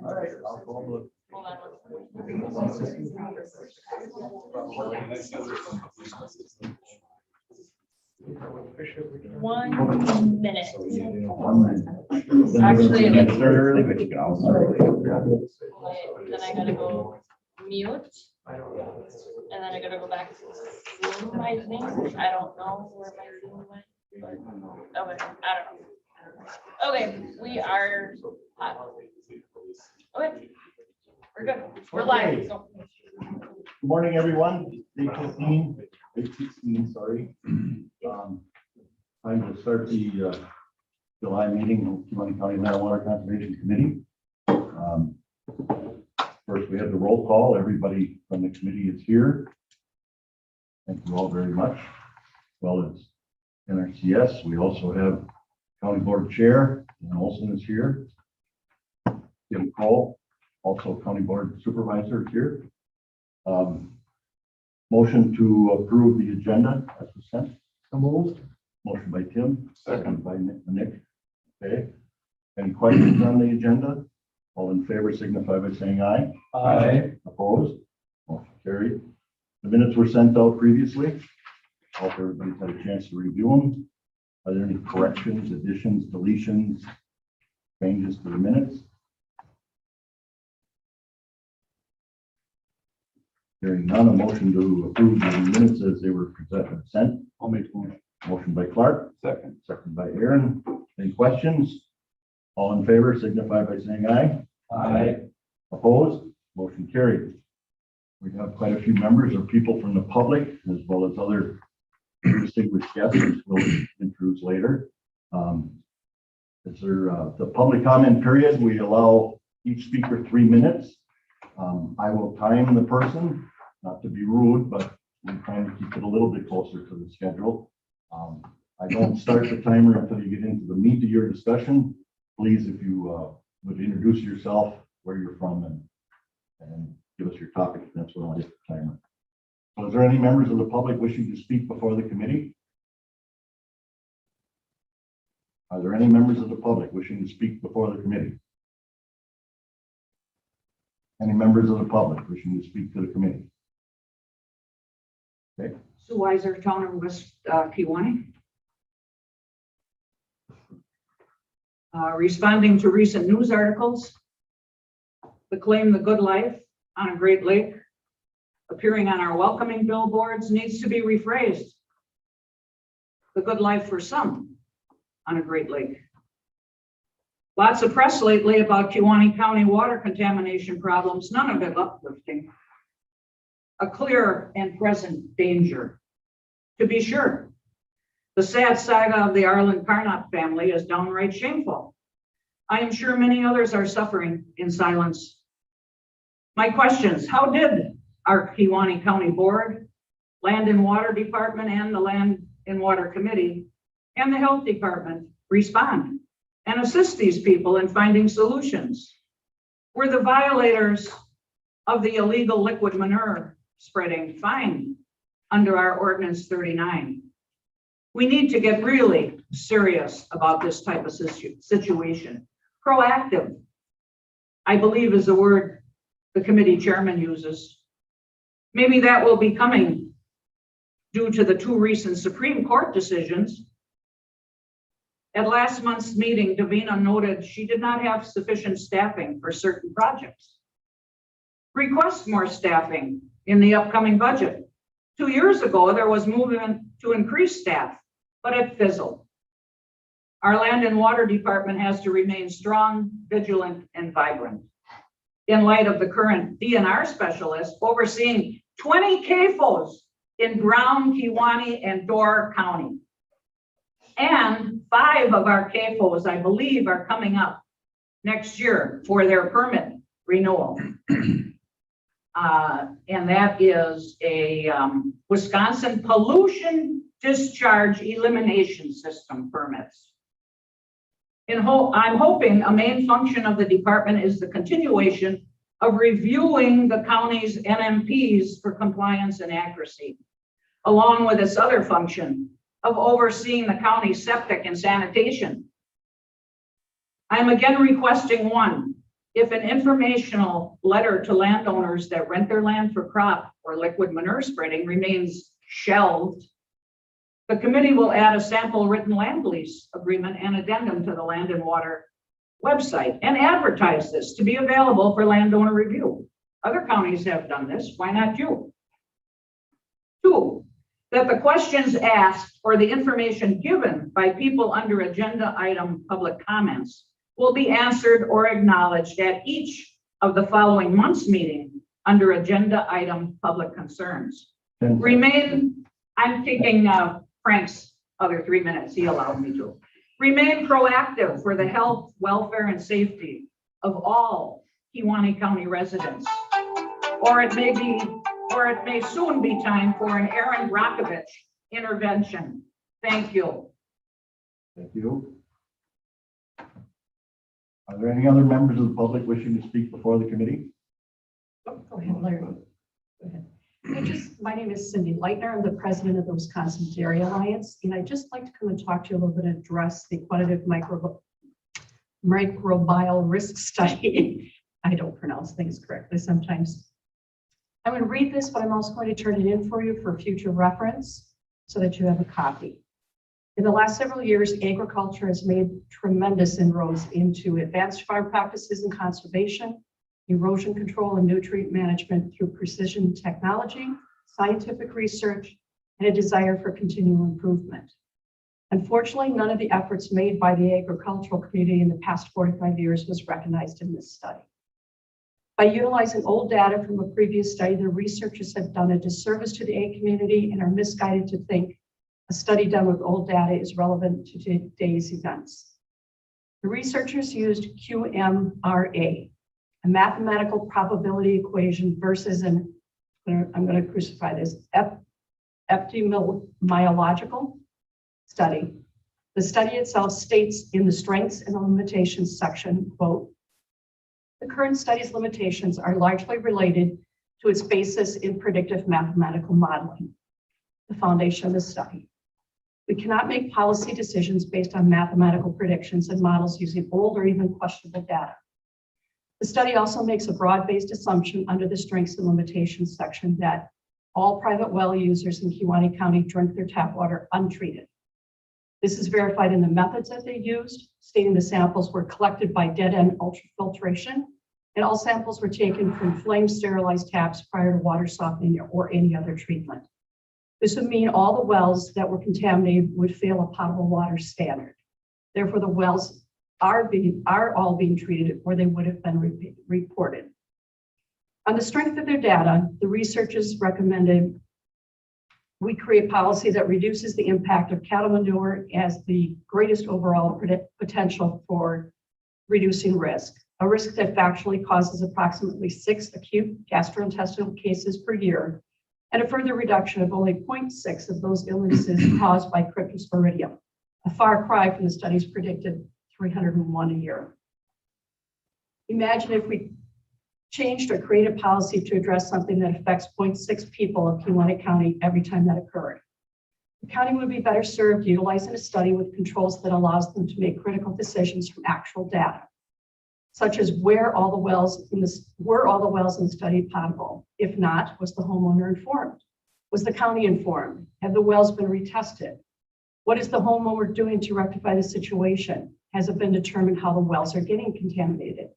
All right, I'll call the. Hold on. One minute. Actually, Then then I gotta go mute. And then I gotta go back to Zoom, I think. I don't know where my Zoom went. Okay, I don't know. Okay, we are. Okay, we're good. We're live. So. Good morning, everyone. Day 16, sorry. Time to start the July meeting of Kewanee County Water Conservation Committee. First, we have the roll call. Everybody from the committee is here. Thank you all very much. As well as NRCS. We also have County Board Chair, and Olson is here. Tim Cole, also County Board Supervisor, is here. Motion to approve the agenda as sent. So moved. Motion by Tim, second by Nick. Okay. Any questions on the agenda? All in favor signify by saying aye. Aye. Opposed? Motion carried. The minutes were sent out previously. Hope everybody's had a chance to review them. Are there any corrections, additions, deletions, changes to the minutes? Hearing none, a motion to approve the minutes as they were presented sent. I'll make the motion. Motion by Clark. Second. Second by Aaron. Any questions? All in favor signify by saying aye. Aye. Opposed? Motion carried. We have quite a few members or people from the public as well as other distinguished guests which we'll introduce later. Is there the public comment period? We allow each speaker 3 minutes. I will time the person, not to be rude, but we're trying to keep it a little bit closer to the schedule. I don't start the timer until you get into the meat of your discussion. Please, if you would introduce yourself, where you're from, and give us your topic. That's when I'll hit the timer. So is there any members of the public wishing to speak before the committee? Are there any members of the public wishing to speak before the committee? Any members of the public wishing to speak to the committee? Okay. Sue Weiser, Town of West Kewanee. Responding to recent news articles, the claim the good life on a Great Lake appearing on our welcoming billboards needs to be rephrased. The good life for some on a Great Lake. Lots of press lately about Kewanee County water contamination problems, none of it uplifting. A clear and present danger. To be sure, the sad saga of the Arlen Carnot family is downright shameful. I am sure many others are suffering in silence. My questions: how did our Kewanee County Board, Land and Water Department, and the Land and Water Committee, and the Health Department respond and assist these people in finding solutions? Were the violators of the illegal liquid manure spreading fined under our Ordinance 39? We need to get really serious about this type of situation. Proactive, I believe, is the word the committee chairman uses. Maybe that will be coming due to the 2 recent Supreme Court decisions. At last month's meeting, Davina noted she did not have sufficient staffing for certain projects. Request more staffing in the upcoming budget. 2 years ago, there was movement to increase staff, but it fizzled. Our Land and Water Department has to remain strong, vigilant, and vibrant. In light of the current DNR specialist overseeing 20 CAFOs in Brown, Kewanee, and Door County. And 5 of our CAFOs, I believe, are coming up next year for their permit renewal. And that is a Wisconsin Pollution Discharge Elimination System permits. I'm hoping a main function of the department is the continuation of reviewing the county's NMPs for compliance and accuracy, along with its other function of overseeing the county's septic and sanitation. I'm again requesting 1, If an informational letter to landowners that rent their land for crop or liquid manure spreading remains shelved, the committee will add a sample written land lease agreement and addendum to the Land and Water website and advertise this to be available for landowner review. Other counties have done this. Why not you? 2, that the questions asked or the information given by people under agenda item public comments will be answered or acknowledged at each of the following month's meeting under agenda item public concerns. Remain, I'm taking Frank's other 3 minutes, he allowed me to. Remain proactive for the health, welfare, and safety of all Kewaunee County residents. Or it may soon be time for an Aaron Brockovich intervention. Thank you. Thank you. Are there any other members of the public wishing to speak before the committee? Go ahead, Larry. Go ahead. My name is Cindy Leitner. I'm the president of the Wisconsin Dairy Alliance, and I'd just like to come and talk to you a little bit and address the quantitative microbial risk study. I don't pronounce things correctly sometimes. I'm going to read this, but I'm also going to turn it in for you for future reference so that you have a copy. In the last several years, agriculture has made tremendous inroads into advanced farm practices and conservation, erosion control and nutrient management through precision technology, scientific research, and a desire for continual improvement. Unfortunately, none of the efforts made by the agricultural community in the past 45 years was recognized in this study. By utilizing old data from a previous study, the researchers have done a disservice to the ag community and are misguided to think a study done with old data is relevant to today's events. The researchers used QMRA, a mathematical probability equation versus I'm going to crucify this, epidemiological study. The study itself states in the strengths and limitations section, quote, the current study's limitations are largely related to its basis in predictive mathematical modeling, the foundation of the study. We cannot make policy decisions based on mathematical predictions and models using old or even questionable data. The study also makes a broad-based assumption under the strengths and limitations section that all private well users in Kewaunee County drink their tap water untreated. This is verified in the methods that they used, stating the samples were collected by dead-end ultrafiltration, and all samples were taken from flame-sterilized taps prior to water softening or any other treatment. This would mean all the wells that were contaminated would fail a potable water standard. Therefore, the wells are all being treated or they would have been reported. On the strength of their data, the researchers recommended we create policy that reduces the impact of cattle manure as the greatest overall potential for reducing risk, a risk that factually causes approximately 6 acute gastrointestinal cases per year, and a further reduction of only 0.6 of those illnesses caused by cryptosporidium, a far cry from the study's predicted 301 a year. Imagine if we changed or created policy to address something that affects 0.6 people of Kewaunee County every time that occurred. The county would be better served utilizing a study with controls that allows them to make critical decisions from actual data, such as were all the wells in the study potable? If not, was the homeowner informed? Was the county informed? Have the wells been retested? What is the homeowner doing to rectify the situation? Has it been determined how the wells are getting contaminated?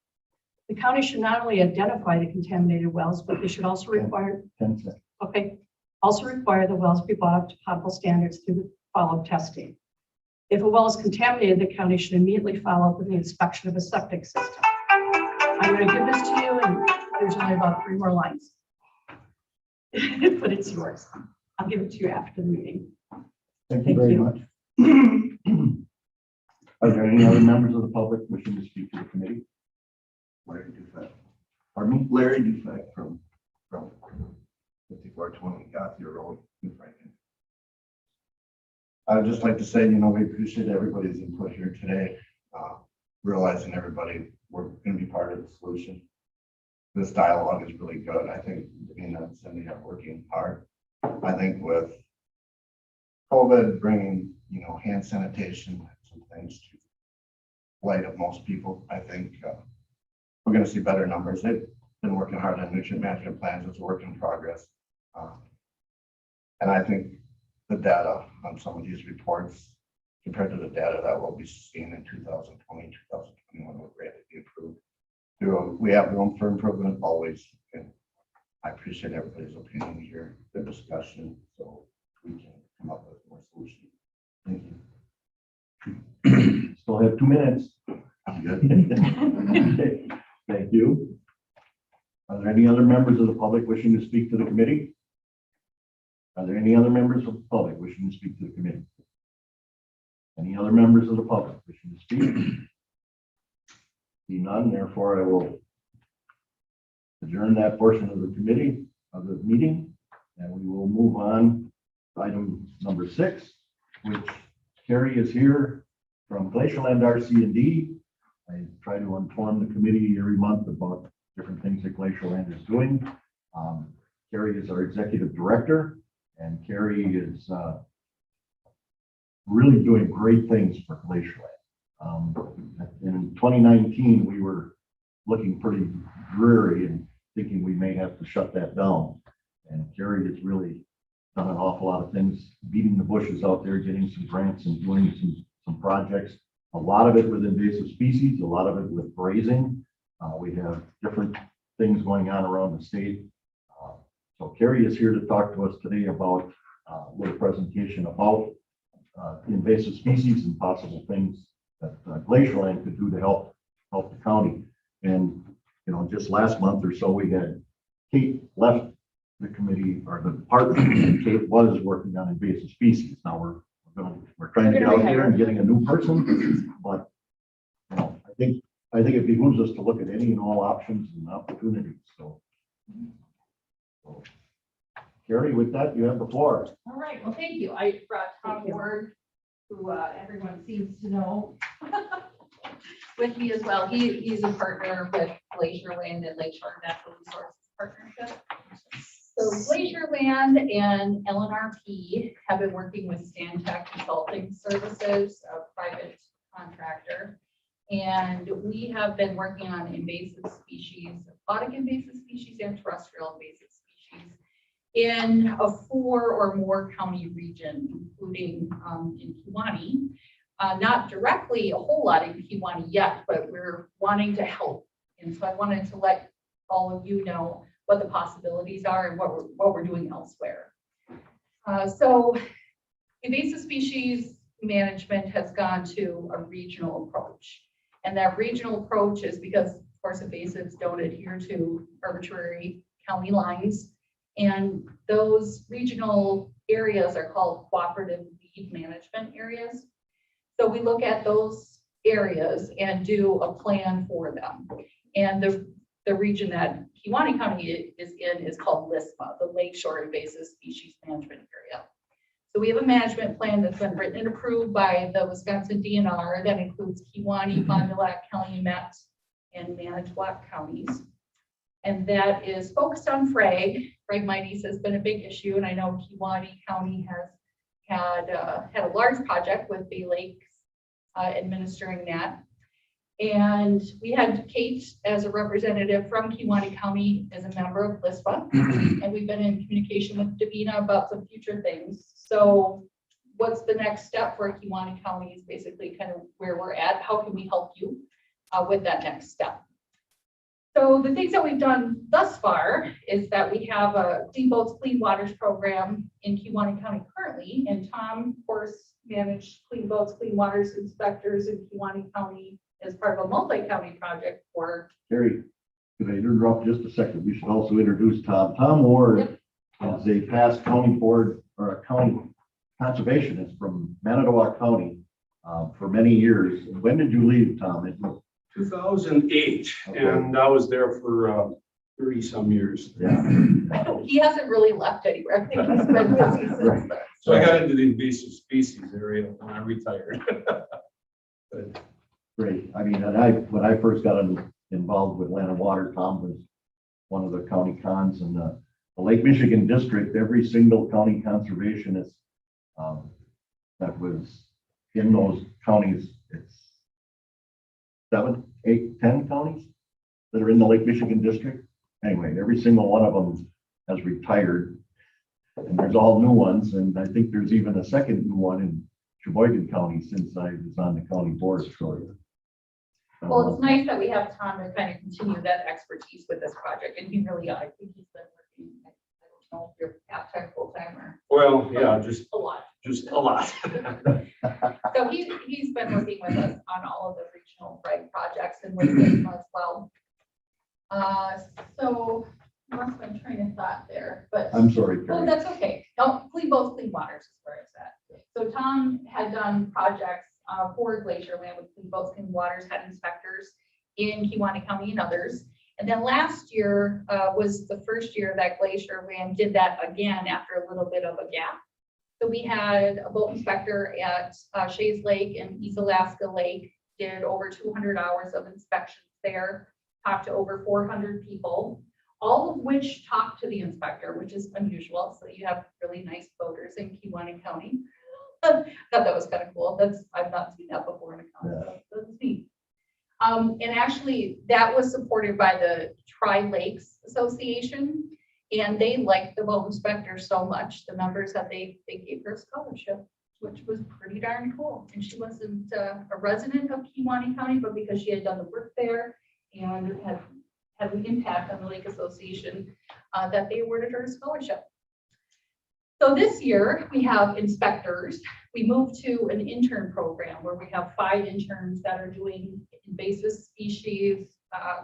The county should not only identify the contaminated wells, but they should also require, also require the wells be brought up to potable standards through the follow-up testing. If a well is contaminated, the county should immediately follow up with the inspection of a septic system. I'm going to give this to you, and there's only about 3 more lines, but it's yours. I'll give it to you after the meeting. Thank you very much. Are there any other members of the public wishing to speak to the committee? Larry Dufek. Pardon me? Larry Dufek from 5420 Gauthier Road in Franklin. I'd just like to say, we appreciate everybody's input here today. Realizing everybody, we're going to be part of the solution. This dialogue is really good. I think Davina and Cindy are working hard. I think with COVID bringing, hand sanitation and some things to light of most people, I think we're gonna see better numbers. They've been working hard on nutrient management plans. It's a work in progress. And I think the data on some of these reports compared to the data that we'll be seeing in 2020, 2021 will greatly be improved. We have room for improvement always. And I appreciate everybody's opinion here, the discussion, so we can come up with more solutions. Thank you. Still have 2 minutes. I'm good. Okay, thank you. Are there any other members of the public wishing to speak to the committee? Are there any other members of the public wishing to speak to the committee? Any other members of the public wishing to speak? See none, therefore I will adjourn that portion of the committee of the meeting, and we will move on to item number 6, which Carrie is here from Glacial Land RC&D. I try to inform the committee every month about different things that Glacial Land is doing. Carrie is our executive director, and Carrie is really doing great things for Glacial Land. In 2019, we were looking pretty dreary and thinking we may have to shut that down. And Carrie has really done an awful lot of things, beating the bushes out there, getting some grants and doing some projects. A lot of it with invasive species, a lot of it with grazing. We have different things going on around the state. So Carrie is here to talk to us today about with a presentation about invasive species and possible things that Glacial Land could do to help the county. And just last month or so, we had Kate left the committee or the department, and Kate was working on invasive species. Now we're trying to get out there and getting a new person, but I think it behooves us to look at any and all options and opportunities. So Carrie, with that, you have the floor. All right, well, thank you. I brought Tom Ward, who everyone seems to know, with me as well. He's a partner with Glacier Land and Lakeshore Natural Resources Partnership. So Glacier Land and LNRP have been working with Stantec Consulting Services, a private contractor. And we have been working on invasive species, aquatic invasive species and terrestrial invasive species in a 4 or more county region, including in Kewaunee. Not directly a whole lot in Kewaunee yet, but we're wanting to help. And so I wanted to let all of you know what the possibilities are and what we're doing elsewhere. So invasive species management has gone to a regional approach. And that regional approach is because, of course, invasives don't adhere to arbitrary county lines. And those regional areas are called cooperative weed management areas. So we look at those areas and do a plan for them. And the region that Kewaunee County is in is called LISMA, the Lakeshore Invasive Species Management Area. So we have a management plan that's been written and approved by the Wisconsin DNR that includes Kewaunee, Fond du Lac, Calumet, and Manitowoc counties. And that is focused on Phragmites has been a big issue. And I know Kewaunee County has had a large project with Bay Lakes administering that. And we had Kate as a representative from Kewaunee County as a member of LISPA. And we've been in communication with Davina about some future things. So what's the next step for Kewaunee County is basically kind of where we're at. How can we help you with that next step? So the things that we've done thus far is that we have a Clean Boats, Clean Waters program in Kewaunee County currently. And Tom, of course, managed Clean Boats, Clean Waters inspectors in Kewaunee County as part of a multi-county project for. Carrie, could I interrupt just a second? We should also introduce Tom. Tom Ward is a past county board or a county conservationist from Manitowoc County for many years. When did you leave, Tom? It was 2008, Okay. and I was there for 30 some years. Yeah. He hasn't really left anywhere. I think he's been busy since Right. then. So I got into the invasive species area when I retired. But Great. I mean, when I first got involved with Land and Water, Tom was one of the county cons in the Lake Michigan district. Every single county conservationist that was in those counties, it's 7, 8, 10 counties that are in the Lake Michigan district. Anyway, every single one of them has retired. And there's all new ones, and I think there's even a second new one in Sheboygan County since I was on the county board for you. Well, it's nice that we have Tom to kind of continue that expertise with this project, and he really, I think he's been working, I don't know if you're half-time, full-time, or Well, yeah, just a lot. a lot. So he's been working with us on all of the regional Pride projects and with them as well. So I lost my train of thought there, but. I'm sorry, Oh, Terry. that's okay. No, both Clean Waters is where it's at. So Tom had done projects for Glacier Land with both Clean Waters, had inspectors in Kewaunee County and others. And then last year was the first year that Glacier Land did that again after a little bit of a gap. So we had a boat inspector at Shays Lake and East Alaska Lake, did over 200 hours of inspections there, talked to over 400 people, all of which talked to the inspector, which is unusual. So you have really nice boaters in Kewaunee County. Thought that was kind of cool. I've not seen that before in a county. So that's neat. And actually that was supported by the Tri-Lakes Association, and they liked the boat inspector so much, the members, that they gave her a scholarship, which was pretty darn cool. And she wasn't a resident of Kewaunee County, but because she had done the work there and had an impact on the Lake Association, that they awarded her a scholarship. So this year we have inspectors. We moved to an intern program where we have 5 interns that are doing invasive species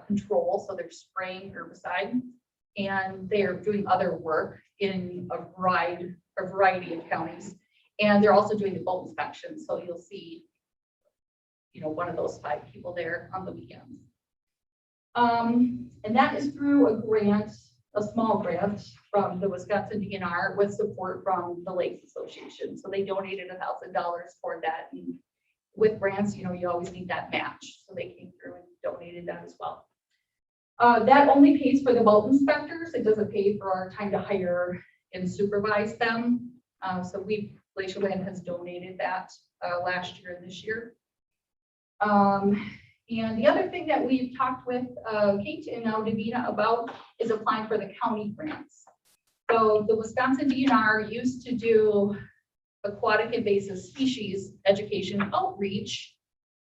control. So they're spraying herbicide, and they're doing other work in a variety of counties. And they're also doing the boat inspection. So you'll see, one of those 5 people there on the weekends. And that is through a grant, a small grant from the Wisconsin DNR with support from the Lakes Association. So they donated $1,000 for that. And with grants, you always need that match. So they came through and donated that as well. That only pays for the boat inspectors. It doesn't pay for our time to hire and supervise them. So Glacier Land has donated that last year and this year. And the other thing that we've talked with Kate and now Davina about is applying for the county grants. So the Wisconsin DNR used to do aquatic invasive species education outreach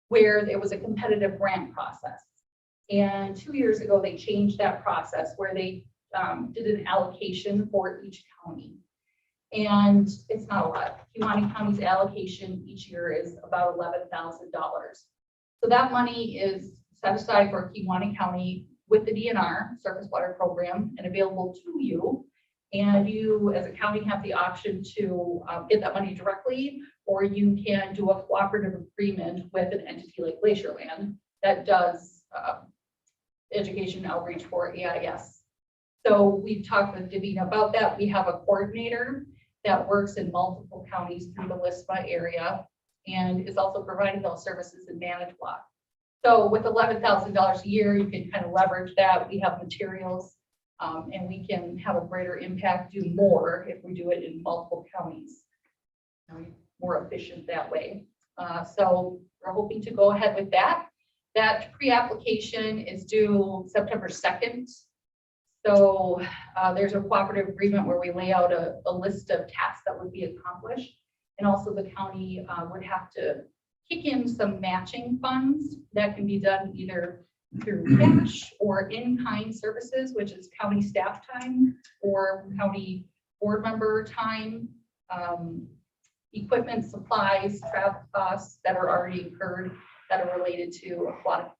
where there was a competitive grant process. And 2 years ago, they changed that process where they did an allocation for each county. And it's not a lot. Kewaunee County's allocation each year is about $11,000. So that money is set aside for Kewaunee County with the DNR, Surface Water Program, and available to you. And you, as a county, have the option to get that money directly, or you can do a cooperative agreement with an entity like Glacier Land that does education outreach for AIS. So we've talked with Davina about that. We have a coordinator that works in multiple counties through the LISPA area and is also providing those services in Manitowoc. So with $11,000 a year, you can kind of leverage that. We have materials and we can have a greater impact, do more if we do it in multiple counties. More efficient that way. So we're hoping to go ahead with that. That pre-application is due September 2nd. So there's a cooperative agreement where we lay out a list of tasks that would be accomplished. And also the county would have to kick in some matching funds that can be done either through cash or in-kind services, which is county staff time or county board member time, equipment, supplies, travel costs that are already incurred that are related to aquatic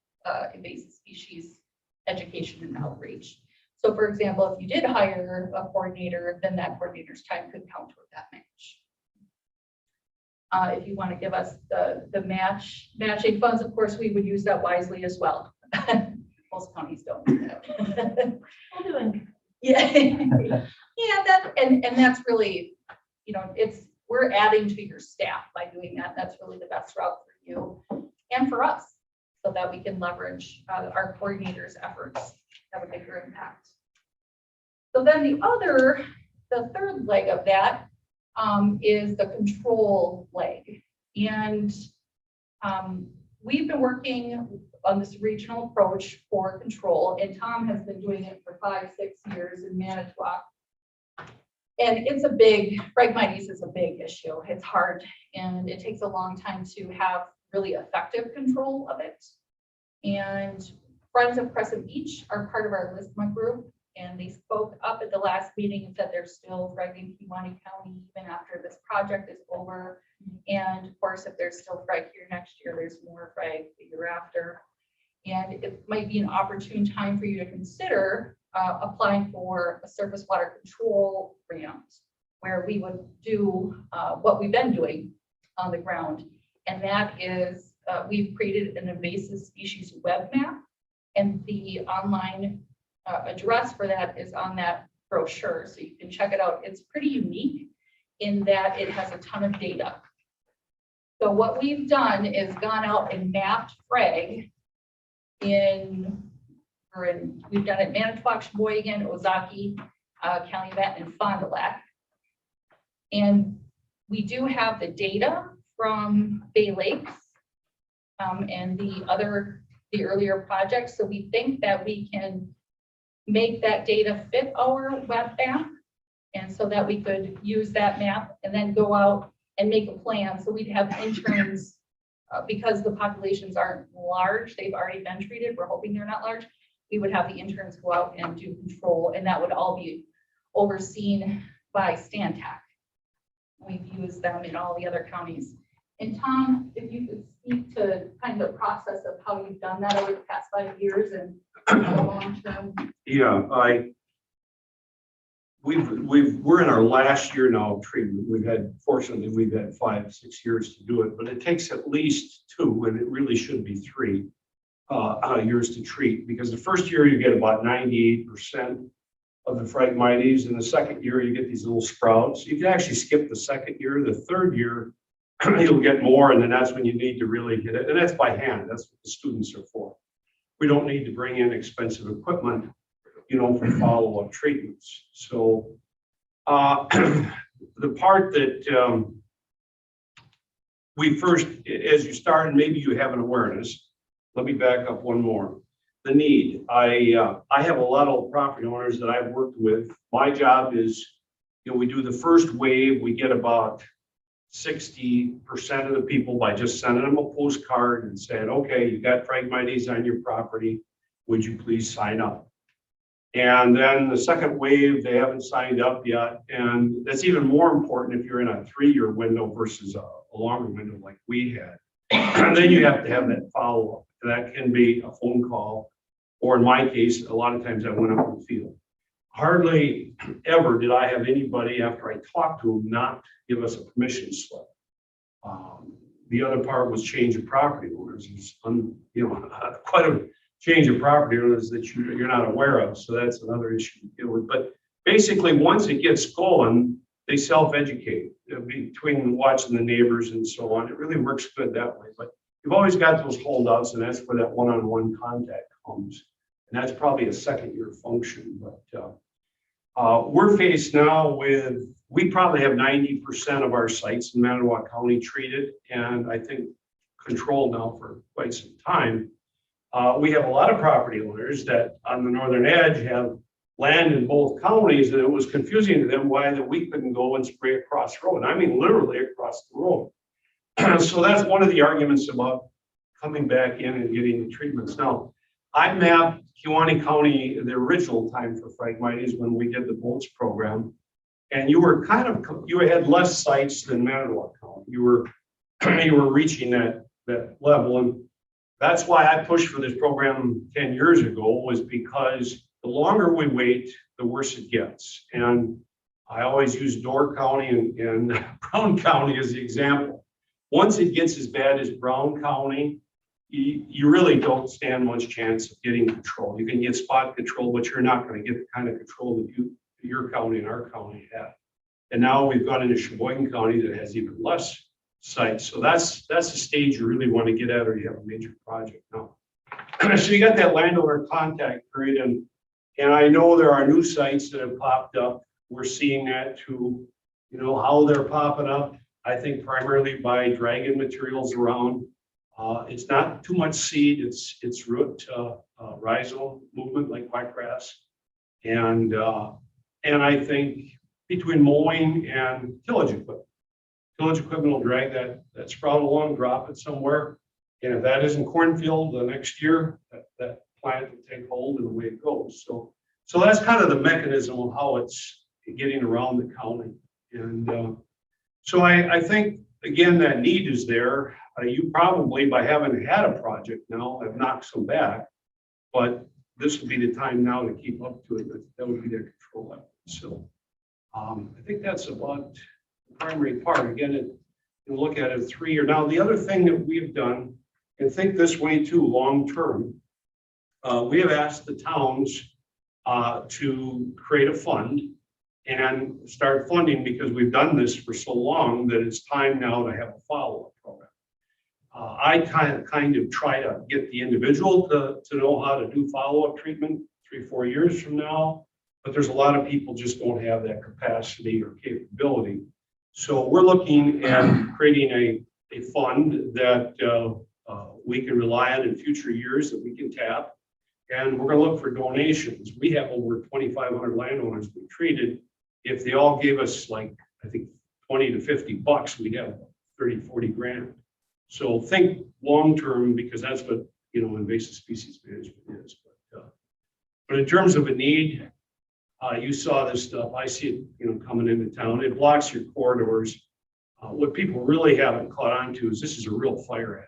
invasive species education and outreach. So for example, if you did hire a coordinator, then that coordinator's time could count toward that match. If you want to give us the matching funds, of course, we would use that wisely as well. Most counties don't do that. Yeah, yeah, and that's really, we're adding to your staff by doing that. That's really the best route for you and for us, so that we can leverage our coordinators' efforts, have a bigger impact. So then the third leg of that is the control leg. And we've been working on this regional approach for control, and Tom has been doing it for 5-6 years in Manitowoc. And it's a big, Phragmites is a big issue. It's hard, and it takes a long time to have really effective control of it. And Friends of Crescent Beach are part of our LISTMA group, and they spoke up at the last meeting and said they're still fragging Kewaunee County even after this project is over. And of course, if there's still frag here next year, there's more frag the year after. And it might be an opportune time for you to consider applying for a surface water control grant, where we would do what we've been doing on the ground. And that is, we've created an invasive species web map, and the online address for that is on that brochure. So you can check it out. It's pretty unique in that it has a ton of data. So what we've done is gone out and mapped frag we've done it Manitowoc, Sheboygan, Ozaki, Calumet, and Fond du Lac. And we do have the data from Bay Lakes and the earlier projects. So we think that we can make that data fit our web map. And so that we could use that map and then go out and make a plan. So we'd have interns, because the populations aren't large, they've already been treated. We're hoping they're not large. We would have the interns go out and do control, and that would all be overseen by Stantec. We've used them in all the other counties. And Tom, if you could speak to kind of the process of how you've done that over the past 5 years and the long term. Yeah, we're in our last year now of treatment. Fortunately, we've had 5-6 years to do it, but it takes at least 2, and it really should be 3 years to treat, because the first year you get about 98% of the Phragmites, and the second year you get these little sprouts. You can actually skip the second year. The third year you'll get more, and then that's when you need to really hit it, and that's by hand. That's what the students are for. We don't need to bring in expensive equipment, for follow-up treatments. So the part that we first, as you start, and maybe you have an awareness, let me back up one more. The need. I have a lot of property owners that I've worked with. My job is, we do the first wave. We get about 60% of the people by just sending them a postcard and saying, okay, you got Phragmites on your property. Would you please sign up? And then the second wave, they haven't signed up yet. And that's even more important if you're in a 3-year window versus a longer window like we had. And then you have to have that follow-up. That can be a phone call, or in my case, a lot of times I went out in the field. Hardly ever did I have anybody, after I talked to them, not give us a permission slip. The other part was change of property owners. It's quite a change of property owners that you're not aware of. So that's another issue to deal with. But basically, once it gets going, they self-educate between watching the neighbors and so on. It really works good that way. But you've always got those holdouts, and that's where that one-on-one contact comes. And that's probably a second-year function. But we're faced now with, we probably have 90% of our sites in Manitowoc County treated, and I think controlled now for quite some time. We have a lot of property owners that on the northern edge have land in both counties, and it was confusing to them why that we couldn't go and spray across the road. I mean, literally across the road. So that's one of the arguments about coming back in and getting the treatments. Now, I mapped Kewaunee County, the original time for Phragmites when we did the BOLTS program, and you had less sites than Manitowoc County. You were reaching that level, and that's why I pushed for this program 10 years ago, was because the longer we wait, the worse it gets. And I always use Door County and Brown County as the example. Once it gets as bad as Brown County, you really don't stand much chance of getting control. You can get spot control, but you're not going to get the kind of control that your county and our county have. And now we've gone into Sheboygan County that has even less sites. So that's the stage you really want to get at, or you have a major project now. So you got that landowner contact period, and I know there are new sites that have popped up. We're seeing that too, how they're popping up. I think primarily by dragging materials around. It's not too much seed, it's root, rhizome movement like whitegrass. And I think between mowing and tillage equipment will drag that sprout along, drop it somewhere. And if that isn't cornfield the next year, that plant will take hold and away it goes. So that's kind of the mechanism of how it's getting around the county. And so I think, again, that need is there. You probably, by having had a project now, have knocked some back, but this would be the time now to keep up to it. That would be their control effort. So I think that's about the primary part. Again, you look at it 3 year. Now, the other thing that we've done, and think this way too, long term, we have asked the towns to create a fund and start funding, because we've done this for so long that it's time now to have a follow-up program. I kind of try to get the individual to know how to do follow-up treatment 3-4 years from now, but there's a lot of people just don't have that capacity or capability. So we're looking at creating a fund that we can rely on in future years that we can tap. And we're going to look for donations. We have over 2,500 landowners we treated. If they all gave us, like, I think 20 to 50 bucks, we'd have 30, 40 grand. So think long-term, because that's what, invasive species management is. But in terms of a need, you saw this stuff. I see it, coming into town. It blocks your corridors. What people really haven't caught on to is this is a real fire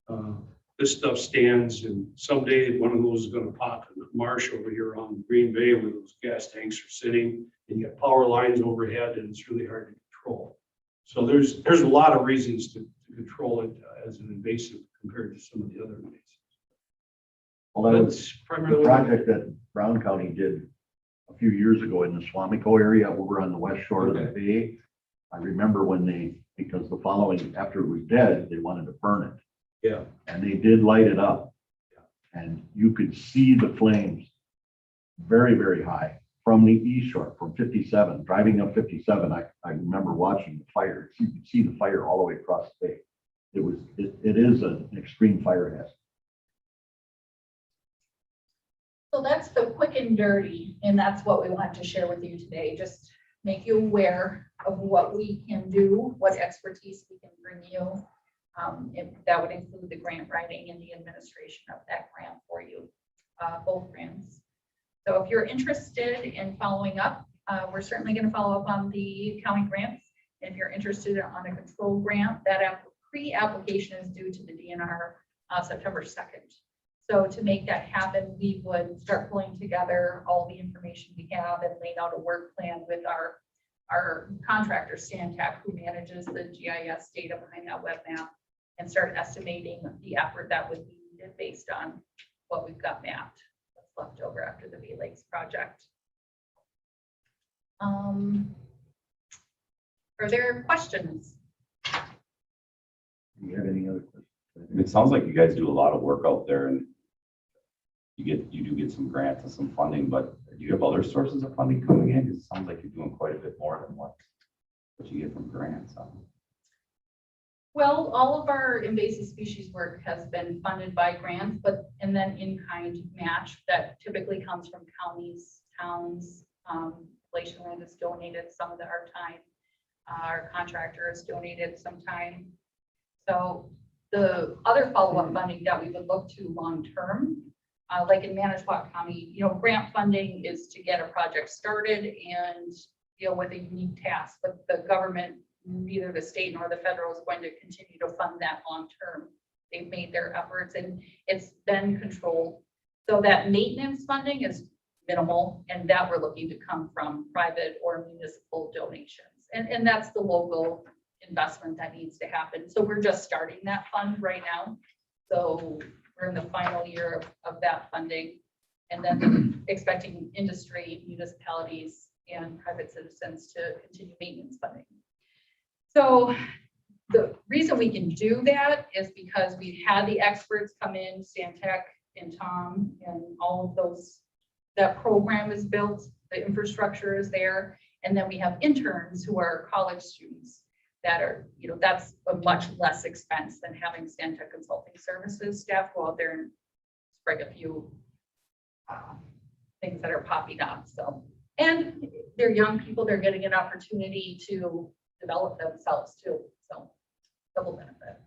hazard. This stuff stands, and someday one of those is going to pop in the marsh over here on Green Bay where those gas tanks are sitting, and you got power lines overhead, and it's really hard to control. So there's a lot of reasons to control it as an invasive compared to some of the other invasives. Well, that was That's the primarily project that Brown County did a few years ago in the Swamico area over on the west shore of the bay. I remember when because the following, after it was dead, they wanted to burn it. Yeah. And they did light it up. And you could see the flames very, very high from the east shore, from 57, driving up 57. I remember watching the fire. You could see the fire all the way across the bay. It is an extreme fire hazard. So that's the quick and dirty, and that's what we want to share with you today. Just make you aware of what we can do, what expertise we can bring you. That would include the grant writing and the administration of that grant for you, both grants. So if you're interested in following up, we're certainly going to follow up on the county grants. And if you're interested on a control grant, that pre-application is due to the DNR September 2nd. So to make that happen, we would start pulling together all the information we have and laying out a work plan with our contractor, Stantec, who manages the GIS data behind that web map, and start estimating the effort that would be needed based on what we've got mapped that's left over after the V Lakes project. Are there questions? Do you have any other questions? It sounds like you guys do a lot of work out there, and you do get some grants and some funding, but do you have other sources of funding coming in? Because it sounds like you're doing quite a bit more than what you get from grants. Well, all of our invasive species work has been funded by grants, and then in-kind match that typically comes from counties, towns. Glacier has donated some of our time. Our contractor has donated some time. So the other follow-up funding that we would look to long-term, like in Manitowoc County, grant funding is to get a project started and deal with a unique task, but the government, neither the state nor the federal, is going to continue to fund that long-term. They've made their efforts and it's been controlled. So that maintenance funding is minimal, and that we're looking to come from private or municipal donations. And that's the local investment that needs to happen. So we're just starting that fund right now. So we're in the final year of that funding, and then expecting industry, municipalities, and private citizens to continue maintenance funding. So the reason we can do that is because we had the experts come in, Stantec and Tom, and all of those. That program is built, the infrastructure is there, and then we have interns who are college students that are, that's a much less expense than having Stantec Consulting Services staff go out there and spray a few things that are popping up. So, and they're young people, they're getting an opportunity to develop themselves too. So double benefit.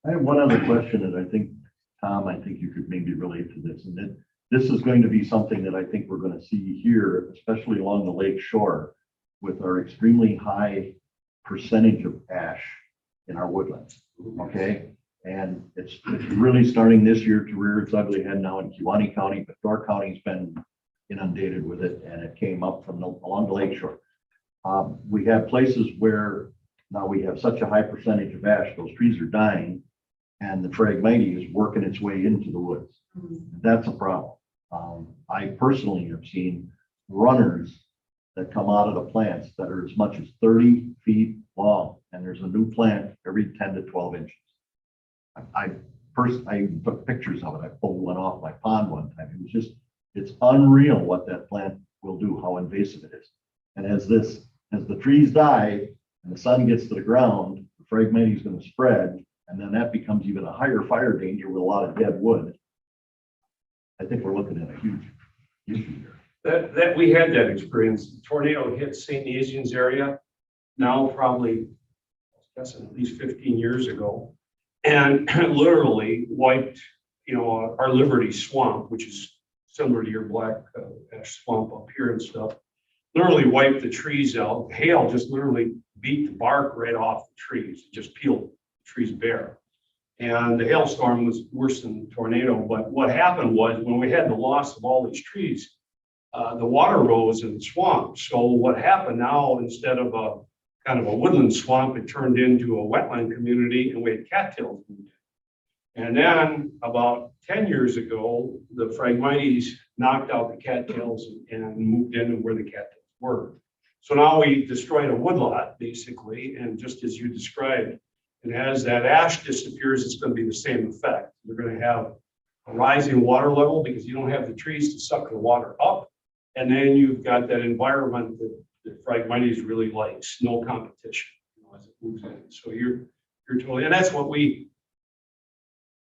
I have one other question, and I think, Tom, I think you could maybe relate to this, and that this is going to be something that I think we're going to see here, especially along the lake shore, with our extremely high percentage of ash in our woodlands, okay? And it's really starting this year to rear its ugly head now in Kewaunee County, but Door County's been inundated with it, and it came up from along the lake shore. We have places where now we have such a high percentage of ash, those trees are dying, and the Phragmites is working its way into the woods. That's a problem. I personally have seen runners that come out of the plants that are as much as 30 feet long, and there's a new plant every 10 to 12 inches. I took pictures of it. I pulled one off my pond one time. It was just, it's unreal what that plant will do, how invasive it is. And as the trees die and the sun gets to the ground, the Phragmites is going to spread, and then that becomes even a higher fire danger with a lot of dead wood. I think we're looking at a huge issue here. That we had that experience. The tornado hit St. Nazian's area now probably, I guess, at least 15 years ago, and literally wiped, our Liberty Swamp, which is similar to your black ash swamp up here and stuff. Literally wiped the trees out. Hail just literally beat the bark right off the trees, just peeled the trees bare. And the hailstorm was worse than the tornado. But what happened was when we had the loss of all these trees, the water rose in the swamp. So what happened now, instead of a kind of a woodland swamp, it turned into a wetland community, and we had cattails moved in. And then about 10 years ago, the Phragmites knocked out the cattails and moved into where the cattails were. So now we destroyed a woodlot, basically, and just as you described, and as that ash disappears, it's going to be the same effect. You're going to have a rising water level because you don't have the trees to suck the water up. And then you've got that environment that Phragmites really likes, no competition, as it moves in. So you're totally, and that's what we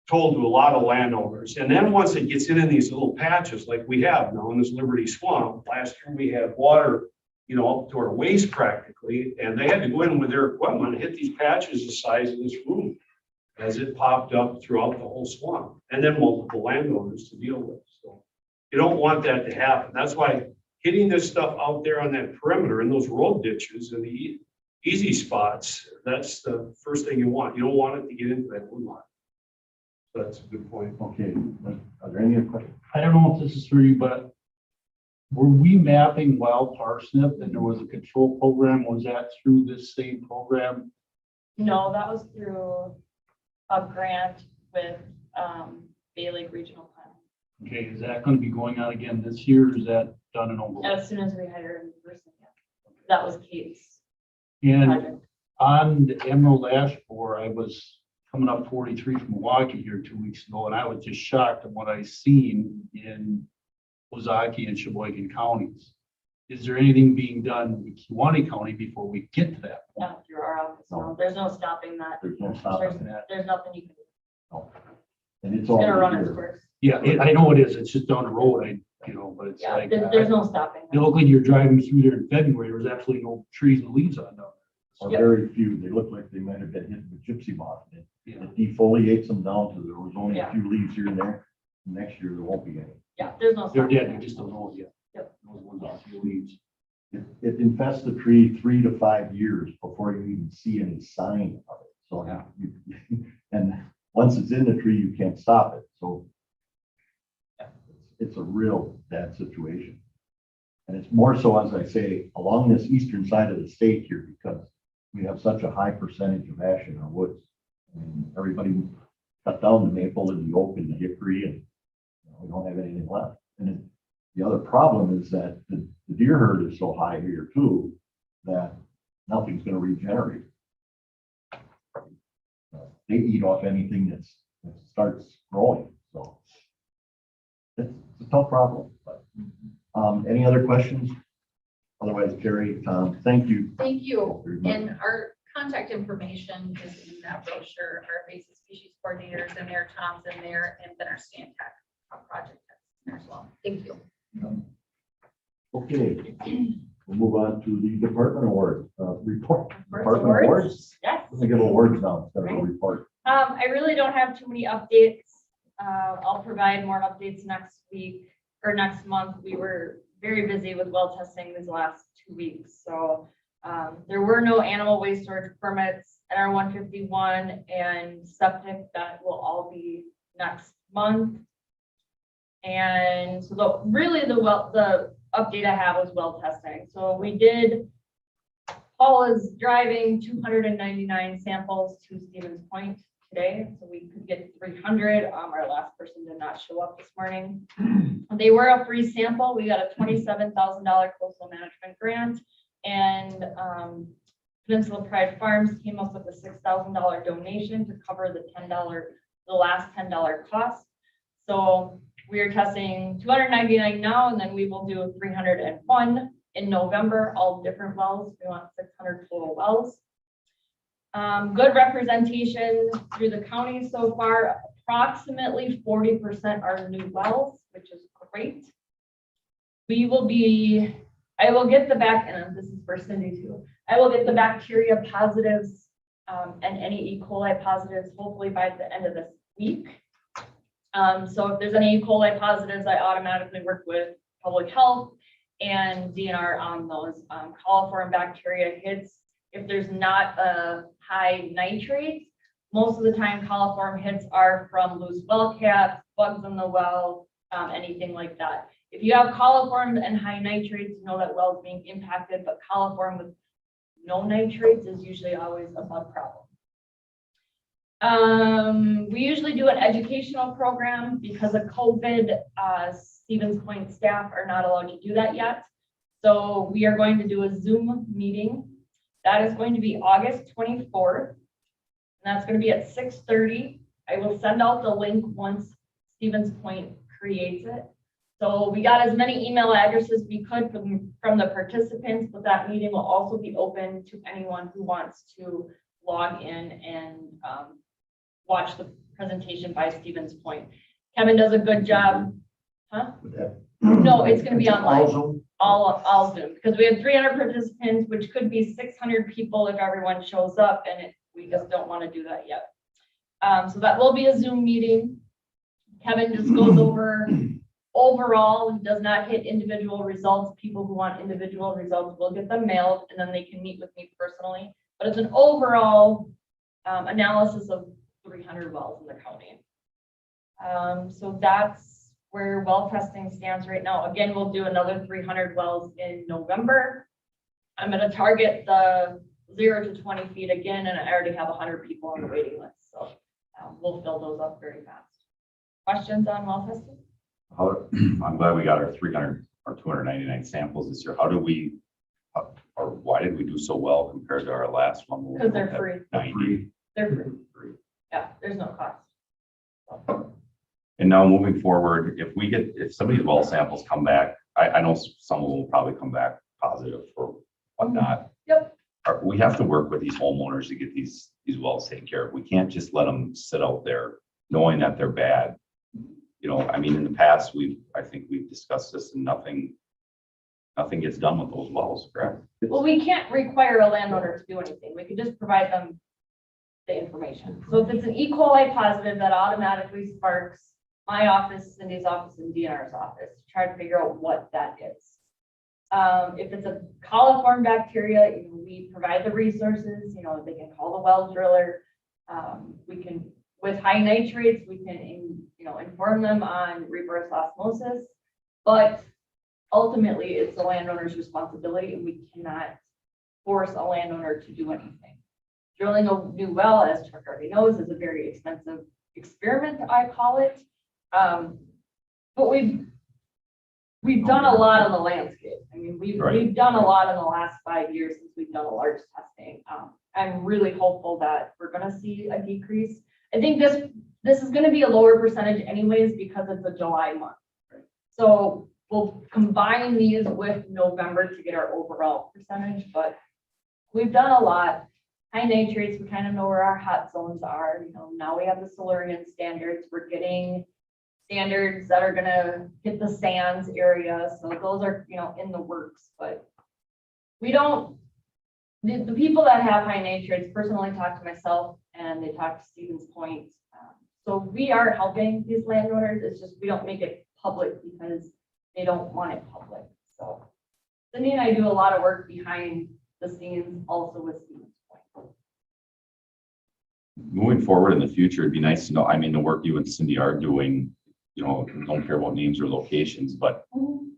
told to a lot of landowners. And then once it gets in these little patches like we have now in this Liberty Swamp, last year we had water, up to our waist practically, and they had to go in with their equipment and hit these patches the size of this room as it popped up throughout the whole swamp, and then multiple landowners to deal with. So you don't want that to happen. That's why hitting this stuff out there on that perimeter in those road ditches and the easy spots, that's the first thing you want. You don't want it to get into that woodlot. So that's a good point. Okay, are there any other questions? I don't know if this is for you, but were we mapping wild parsnip and there was a control program? Was that through this same program? No, that was through a grant with Bay Lake Regional Plan. Okay, is that going to be going on again this year? Or is that done and over? As soon as we hire a new person, yeah. That was Kate's And project. on the Emerald Ash Borer, I was coming up 43 from Milwaukee here 2 weeks ago, and I was just shocked at what I seen in Ozaki and Sheboygan counties. Is there anything being done in Kewaunee County before we get to that point? Not through our office, no. There's no stopping that. There's no stopping that. There's nothing you can do. No. And it's It's all gonna run its here. course. Yeah, I know it is. It's just down the road. But it's Yeah, like, there's no stopping. it looked like you're driving through there in February. There was absolutely no trees and leaves on them. Or Yep. very few. They look like they might have been hit with gypsy moth. Yeah. It defoliates them down to there was only Yeah. a few leaves here and there. Next year, there won't be any. Yeah, there's no They're stopping. dead. You just don't know it yet. Yep. Those ones off the leaves. It infests the tree 3 to 5 years before you even see any sign of it. So, Yeah. and once it's in the tree, you can't stop it. So it's a real bad situation. And it's more so, as I say, along this eastern side of the state here, because we have such a high percentage of ash in our woods. I mean, everybody cut down the maple and the oak and the hickory, and we don't have anything left. And the other problem is that the deer herd is so high here too, that nothing's gonna regenerate. They eat off anything that starts growing, so. It's a tough problem, but, any other questions? Otherwise, Jerry, Tom, thank you. Thank you. very much. And our contact information is in that brochure. Our invasive species coordinators in there, Tom's in there, and then our Stan Tech project is in there as well. Thank you. Okay, we'll move on to the department award, report. First Department awards? Yes. Let me give awards now, instead of a report. I really don't have too many updates. I'll provide more updates next week or next month. We were very busy with well testing these last 2 weeks, so there were no animal waste storage permits at our 151 and septic. That will all be next month. And so the update I have was well testing. So we did. Paul is driving 299 samples to Stevens Point today, so we could get 300. Our last person did not show up this morning. They were a free sample. We got a $27,000 coastal management grant, and Peninsula Pride Farms came up with a $6,000 donation to cover the last $10 cost. So we are testing 299 now, and then we will do 301 in November, all different wells. We want 600 total wells. Good representation through the county so far. Approximately 40% are new wells, which is great. I will get the and this is for Cindy too. I will get the bacteria positives and any E. coli positives hopefully by the end of this week. So if there's any E. coli positives, I automatically work with public health and DNR on those. Coliform bacteria hits if there's not a high nitrate. Most of the time coliform hits are from loose well caps, bugs in the well, anything like that. If you have coliform and high nitrates, you know that well is being impacted, but coliform with no nitrates is usually always a bug problem. We usually do an educational program because of COVID. Stevens Point staff are not allowed to do that yet. So we are going to do a Zoom meeting. That is going to be August 24th. And that's going to be at 6:30. I will send out the link once Stevens Point creates it. So we got as many email addresses we could from the participants, but that meeting will also be open to anyone who wants to log in and watch the presentation by Stevens Point. Kevin does a good job. Huh? No, it's going to be online. All Zoom, because we have 300 participants, which could be 600 people if everyone shows up, and we just don't want to do that yet. So that will be a Zoom meeting. Kevin just goes over overall, does not hit individual results. People who want individual results will get them mailed, and then they can meet with me personally. But it's an overall analysis of 300 wells in the county. So that's where well testing stands right now. Again, we'll do another 300 wells in November. I'm going to target the 0 to 20 feet again, and I already have 100 people on the waiting list. So we'll fill those up very fast. Questions on well testing? I'm glad we got our 300 or 299 samples this year. How do we, or why did we do so well compared to our last one? Because they're free. 90. They're free. Yeah, there's no cost. And now moving forward, if some of these well samples come back, I know some of them will probably come back positive or whatnot. Yep. We have to work with these homeowners to get these wells taken care of. We can't just let them sit out there knowing that they're bad. You know, I mean, in the past, I think we've discussed this and nothing gets done with those wells, correct? Well, we can't require a landowner to do anything. We could just provide them the information. So if it's an E. coli positive, that automatically sparks my office, Cindy's office, and DNR's office to try to figure out what that is. If it's a coliform bacteria, we provide the resources. They can call the well driller. We can, with high nitrates, we can inform them on reverse osmosis. But ultimately, it's the landowner's responsibility, and we cannot force a landowner to do anything. Drilling a new well, as Chuck already knows, is a very expensive experiment, I call it. But we've done a lot on the landscape. I mean, we've done a lot in the last 5 years since we've done a large testing. I'm really hopeful that we're going to see a decrease. I think this is going to be a lower percentage anyways because it's a July month. So we'll combine these with November to get our overall percentage, but we've done a lot. high nitrates, we kind of know where our hot zones are, you know, now we have the Silurian standards, we're getting standards that are gonna hit the sands area, so those are, you know, in the works, but we don't, the people that have high nitrates personally talk to myself and they talk to Stevens Point. So we are helping these landowners, it's just, we don't make it public because they don't want it public, so. Cindy and I do a lot of work behind the scenes also with Stevens Point. Moving forward in the future, it'd be nice to know, I mean, the work you and Cindy are doing, you know, don't care about names or locations, but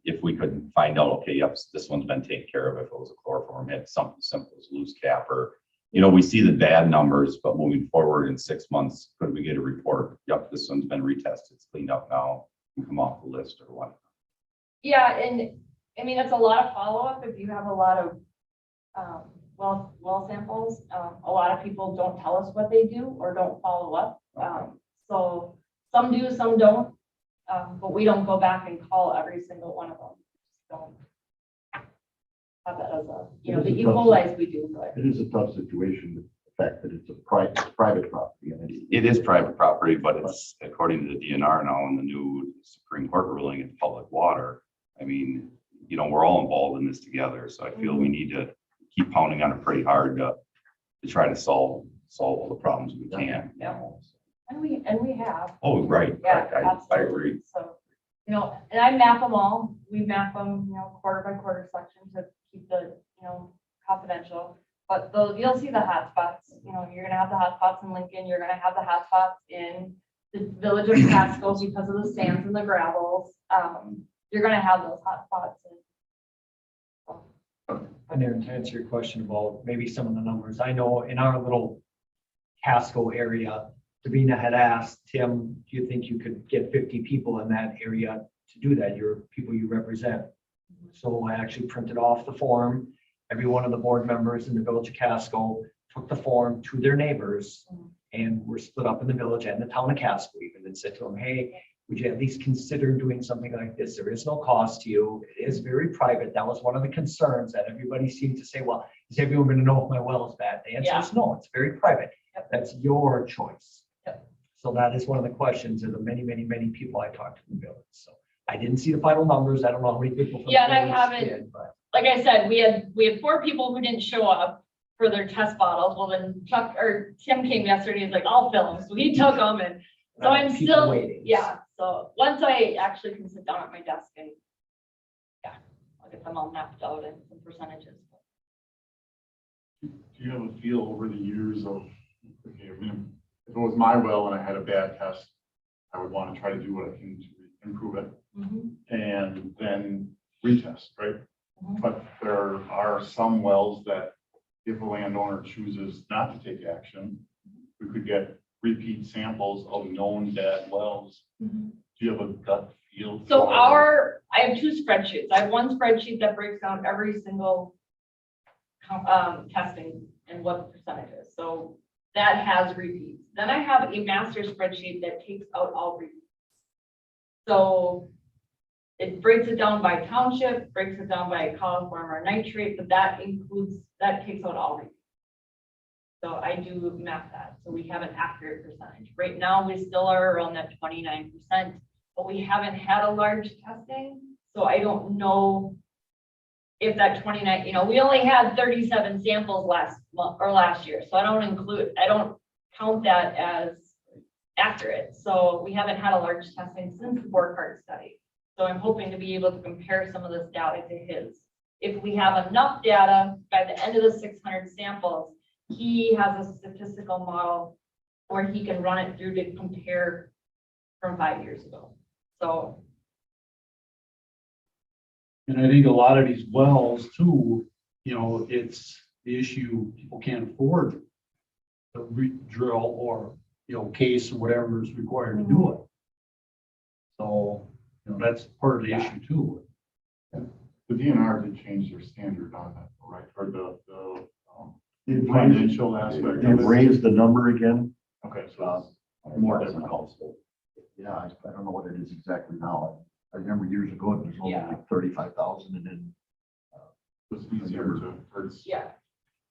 if we could find out, okay, yep, this one's been taken care of, if it was a chloroform, had something simple as loose cap, or, you know, we see the bad numbers, but moving forward in 6 months, could we get a report? Yep, this one's been retested, it's cleaned up now, and come off the list or what? Yeah, and I mean, it's a lot of follow-up if you have a lot of well samples. A lot of people don't tell us what they do or don't follow up. So some do, some don't, but we don't go back and call every single one of them. Just don't have that as a, you know, the equalize we do, but. It is a tough situation, the fact that it's a private property. And It is private property, but it's, according to the DNR now and the new Supreme Court ruling, it's public water. I mean, you know, we're all involved in this together, so I feel we need to keep pounding on it pretty hard to try to solve all the problems we can. You know? And we have. Oh, right. Yeah, I absolutely. agree. So, you know, and I map them all. We map them, you know, quarter by quarter section to keep the, you know, confidential. But you'll see the hot spots. You know, you're gonna have the hot spots in Lincoln. You're gonna have the hot spots in the village of Pasco because of the sands and the gravels. You're gonna have those hot spots. And Aaron, to answer your question about maybe some of the numbers, I know in our little Casco area, Davina had asked Tim, do you think you could get 50 people in that area to do that? Your people you represent. So I actually printed off the form. Every one of the board members in the village of Casco took the form to their neighbors, and we're split up in the village and the town of Casco even, and said to them, hey, would you at least consider doing something like this? There is no cost to you. It is very private. That was one of the concerns that everybody seemed to say, well, is everyone going to know if my well is bad? The answer is no, it's very private. Yep. That's your choice. Yep. So that is one of the questions of the many, many, many people I talked to in the village. So I didn't see the final numbers. I don't know how many people. from Yeah, the and I village haven't- did, but Like I said, we had 4 people who didn't show up for their test bottles. Well, then Tim came yesterday. He's like, I'll fill them. So he took them, and so I'm people still, waiting. yeah. So once I actually can sit down at my desk and, yeah, I'll get them all mapped out and some percentages. Do you have a feel over the years of, okay, I mean, if it was my well and I had a bad test, I would want to try to do what I can to improve it and then retest, right? Mhm. But there are some wells that if a landowner chooses not to take action, we could get repeat samples of known bad wells. Do you have a gut feel? So for- I have 2 spreadsheets. I have one spreadsheet that breaks down every single testing and what the percentage is. So that has repeats. Then I have a master spreadsheet that takes out all repeats. So it breaks it down by township, breaks it down by coliform or nitrate, but that takes out all repeats. So I do map that. So we have an accurate percentage. Right now, we still are around that 29%, but we haven't had a large testing. So I don't know if that 29, you know, we only had 37 samples last month or last year. So I don't count that as accurate. So we haven't had a large testing since the board card study. So I'm hoping to be able to compare some of this data to his. If we have enough data by the end of the 600 samples, he has a statistical model where he can run it through to compare from 5 years ago. So. And I think a lot of these wells too, you know, it's the issue, people can't afford to drill or, you know, case or whatever is required to do it. So, you know, that's part of the issue too. The DNR did change their standard on that, right? Or the financial aspect They've of it. raised the number again. Okay, so More difficult. Yeah, I don't know what it is exactly now. I remember years ago, it was only Yeah. like 35,000 and then. it's easier to, Yeah.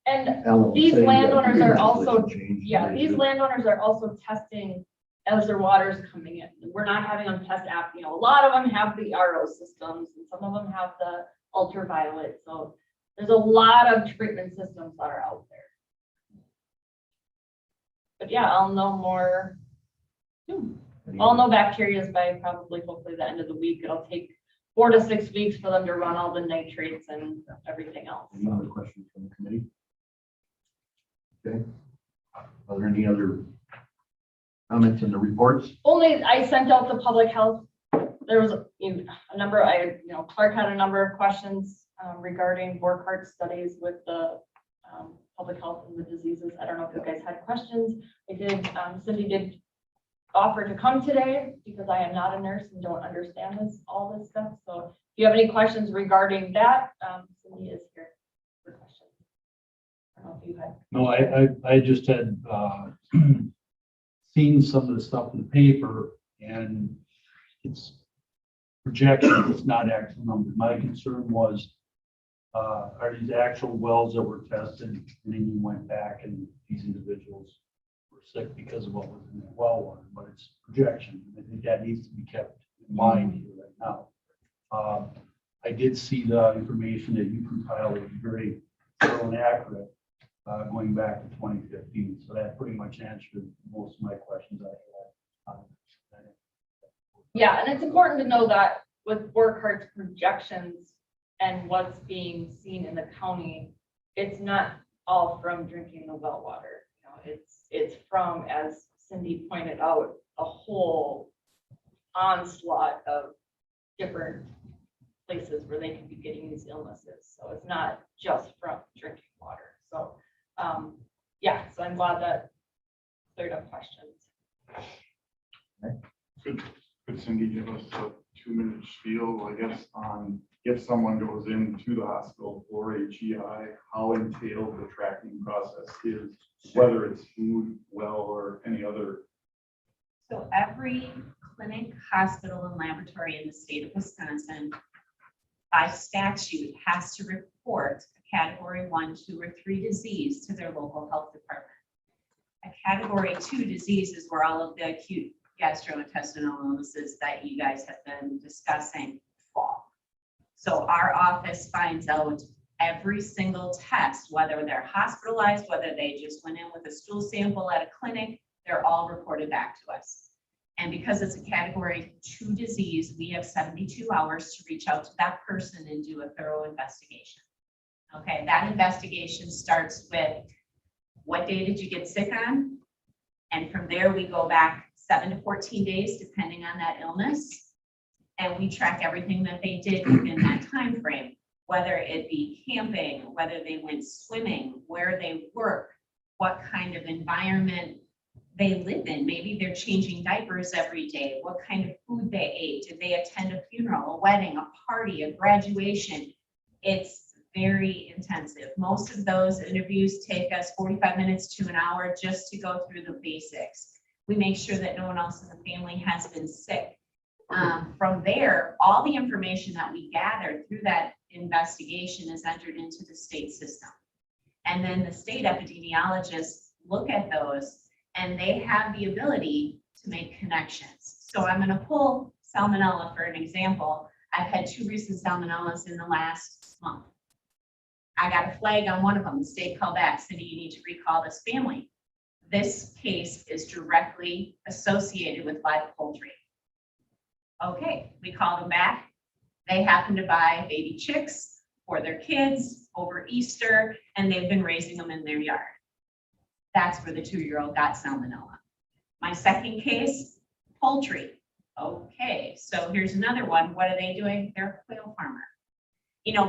And Alan was these saying that landowners are legislation also, changed yeah, very these soon. landowners are also testing as their water's coming in. We're not having them test app, a lot of them have the RO systems and some of them have the ultraviolet. So there's a lot of treatment systems that are out there. But yeah, I'll know more soon. I'll know bacterias by probably hopefully the end of the week. It'll take 4 to 6 weeks for them to run all the nitrates and everything else. Any other questions from the committee? Okay. Are there any other comments in the reports? Only I sent out the public health. There was a number, Clark had a number of questions regarding Borchardt studies with the public health and the diseases. I don't know if you guys had questions. I did, Cindy did offer to come today because I am not a nurse and don't understand all this stuff. So if you have any questions regarding that, Cindy is here for questions. I don't know if you had. No, I just had, seen some of the stuff in the paper and it's projections, it's not actual numbers. My concern was, are these actual wells that were tested and then you went back and these individuals were sick because of what was in that well water, but it's projection. I think that needs to be kept in mind here right now. I did see the information that you compiled, it was very thorough and accurate, going back to 2015. So that pretty much answered most of my questions I had. Yeah, and it's important to know that with Borchardt's projections and what's being seen in the county, it's not all from drinking the well water. It's from, as Cindy pointed out, a whole onslaught of different places where they can be getting these illnesses. So it's not just from drinking water. So yeah, so I'm glad that cleared up questions. Could Cindy give us a 2-minute spiel, I guess, on if someone goes into the hospital for a GI, how entailed the tracking process is, whether it's food, well, or any other? So every clinic, hospital, and laboratory in the state of Wisconsin, by statute, has to report a category 1, 2, or 3 disease to their local health department. A category 2 disease is where all of the acute gastrointestinal illnesses that you guys have been discussing fall. So our office finds out every single test, whether they're hospitalized, whether they just went in with a stool sample at a clinic, they're all reported back to us. And because it's a category 2 disease, we have 72 hours to reach out to that person and do a thorough investigation. Okay, that investigation starts with what day did you get sick on? And from there, we go back 7 to 14 days, depending on that illness. And we track everything that they did within that time frame, whether it be camping, whether they went swimming, where they work, what kind of environment they live in. Maybe they're changing diapers every day, what kind of food they ate. Did they attend a funeral, a wedding, a party, a graduation? It's very intensive. Most of those interviews take us 45 minutes to an hour just to go through the basics. We make sure that no one else in the family has been sick. From there, all the information that we gathered through that investigation is entered into the state system. And then the state epidemiologists look at those and they have the ability to make connections. So I'm going to pull salmonella for an example. I've had 2 recent salmonellas in the last month. I got a flag on one of them. The state called back, Cindy, you need to recall this family. This case is directly associated with live poultry. Okay, we called them back. They happen to buy baby chicks for their kids over Easter, and they've been raising them in their yard. That's where the 2-year-old got salmonella. My second case, poultry. Okay, so here's another one. What are they doing? They're a quail farmer.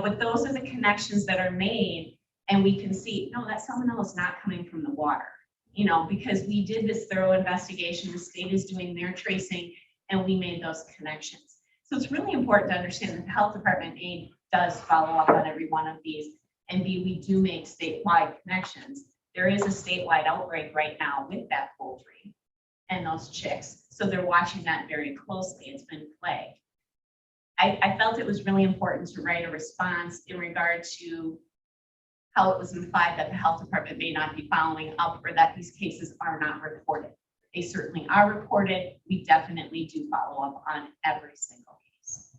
But those are the connections that are made, and we can see, no, that salmonella is not coming from the water, because we did this thorough investigation, the state is doing their tracing, and we made those connections. So it's really important to understand that the health department, A, does follow up on every one of these, and B, we do make statewide connections. There is a statewide outbreak right now with that poultry and those chicks, so they're watching that very closely. It's been flagged. I felt it was really important to write a response in regard to how it was implied that the health department may not be following up or that these cases are not reported. They certainly are reported. We definitely do follow up on every single case.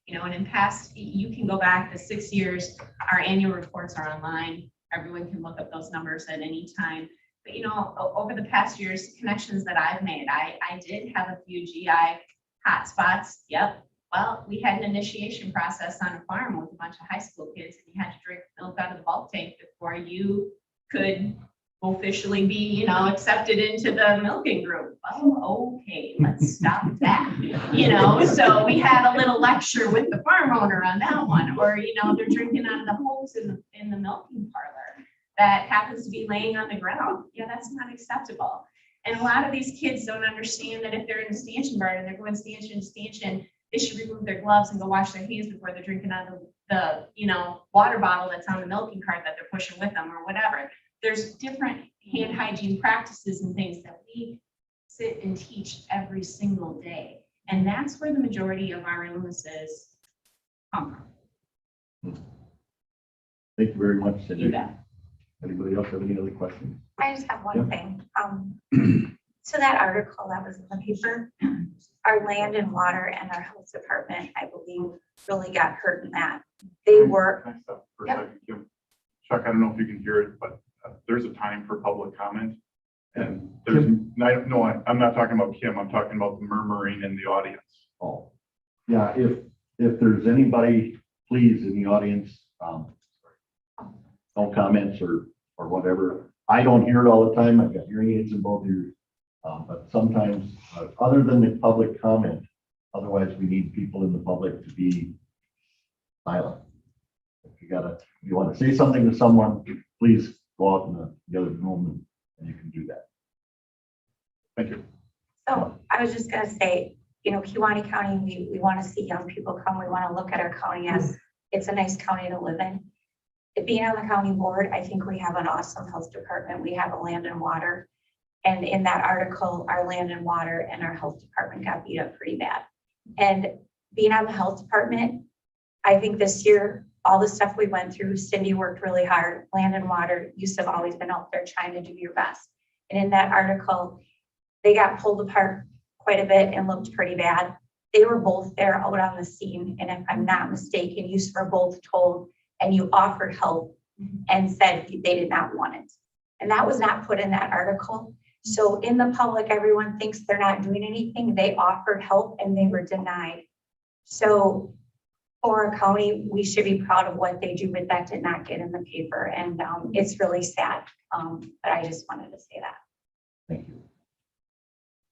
You know, and in past, you can go back to 6 years, our annual reports are online. Everyone can look up those numbers at any time. But, you know, over the past years, connections that I've made, I did have a few GI hotspots. Yep. Well, we had an initiation process on a farm with a bunch of high school kids, and you had to drink milk out of the bulk tank before you could officially be, you know, accepted into the milking group. Oh, okay, let's stop that. You know, so we had a little lecture with the farm owner on that one, or, you know, they're drinking out of the hose in the milking parlor that happens to be laying on the ground. Yeah, that's not acceptable. And a lot of these kids don't understand that if they're in a stanchion barn and they're going stanchion to stanchion, they should remove their gloves and go wash their hands before they're drinking out of the, you know, water bottle that's on the milking cart that they're pushing with them or whatever. There's different hand hygiene practices and things that we sit and teach every single day. And that's where the majority of our illnesses come from. Thank you very much, Cindy. You bet. Anybody else have any other questions? I just have Yeah. one thing. So that article that was in the paper, our land and water and our health department, I believe, really got hurt in that. They were, Can I stop for a Yep. second, Kim? Chuck, I don't know if you can hear it, but there's a time for public comment. And there's, no, I'm not talking about Kim, I'm talking about the murmuring in the audience. Oh, yeah, if there's anybody, please, in the audience, no comments or whatever. I don't hear it all the time. I've got hearing aids in both ears. But sometimes, other than the public comment, otherwise we need people in the public to be silent. If you want to say something to someone, please go out in the other room and you can do that. Thank you. so I was just gonna say, you know, Kewaunee County, we want to see young people come. We want to look at our county as it's a nice county to live in. Being on the county board, I think we have an awesome health department. We have a land and water. And in that article, our land and water and our health department got beat up pretty bad. And being on the health department, I think this year, all the stuff we went through, Cindy worked really hard. Land and water, you have always been out there trying to do your best. And in that article, they got pulled apart quite a bit and looked pretty bad. They were both there out on the scene. And if I'm not mistaken, you were both told and you offered help and said they did not want it. And that was not put in that article. So in the public, everyone thinks they're not doing anything. They offered help and they were denied. So for a county, we should be proud of what they do, but that did not get in the paper. And it's really sad. But I just wanted to say that. Thank you.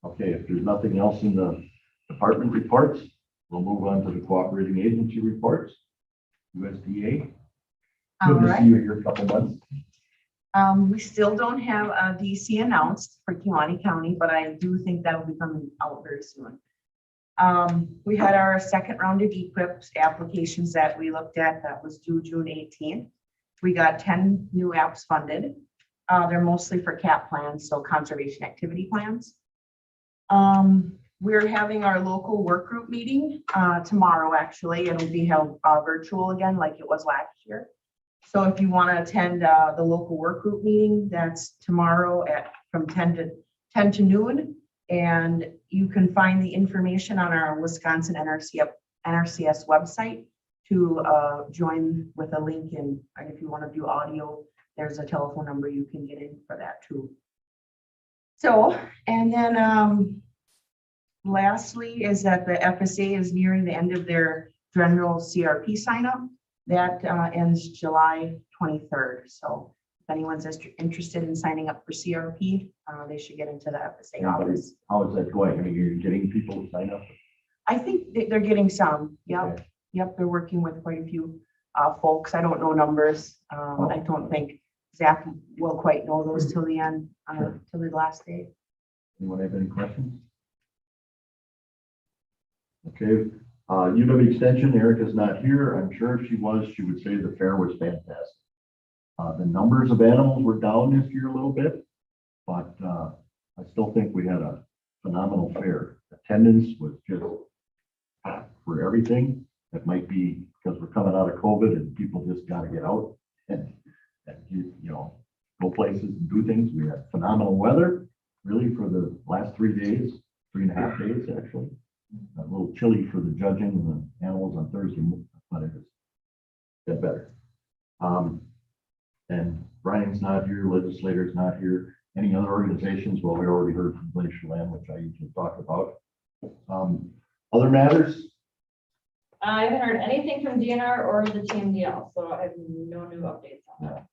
Okay, if there's nothing else in the department reports, we'll move on to the cooperating agency reports. USDA. All Good to see right. you here a couple months. We still don't have a DC announced for Kewaunee County, but I do think that will be coming out very soon. We had our second round of equips applications that we looked at that was due June 18th. We got 10 new apps funded. They're mostly for CAP plans, so conservation activity plans. We're having our local work group meeting tomorrow, actually. It'll be held virtual again like it was last year. So if you want to attend the local work group meeting, that's tomorrow from 10 to noon. And you can find the information on our Wisconsin NRCS website to join with a link. And if you want to do audio, there's a telephone number you can get in for that too. So, and then lastly is that the FSA is nearing the end of their general CRP sign up. That ends July 23rd. So if anyone's interested in signing up for CRP, they should get into the FSA office. How is that going? I mean, you're getting people to sign up? I think they're getting some. Yep. Okay. Yep. They're working with quite a few folks. I don't know numbers. I don't think Zach will quite know those till the end, till the last day. Anyone have any questions? Okay. UW Extension, Erica's not here. I'm sure if she was, she would say the fair was fantastic. The numbers of animals were down this year a little bit, but I still think we had a phenomenal fair. Attendance was just for everything. That might be because we're coming out of COVID and people just gotta get out and you know, go places and do things. We had phenomenal weather, really, for the last 3 days, 3.5 days, actually. A little chilly for the judging and the animals on Thursday, but it was get better. And Brian's not here, legislator's not here. Any other organizations? Well, we already heard from Glacier Land, which I usually talk about. Other matters? I haven't heard anything from DNR or the TMDL, so I have no new updates on that.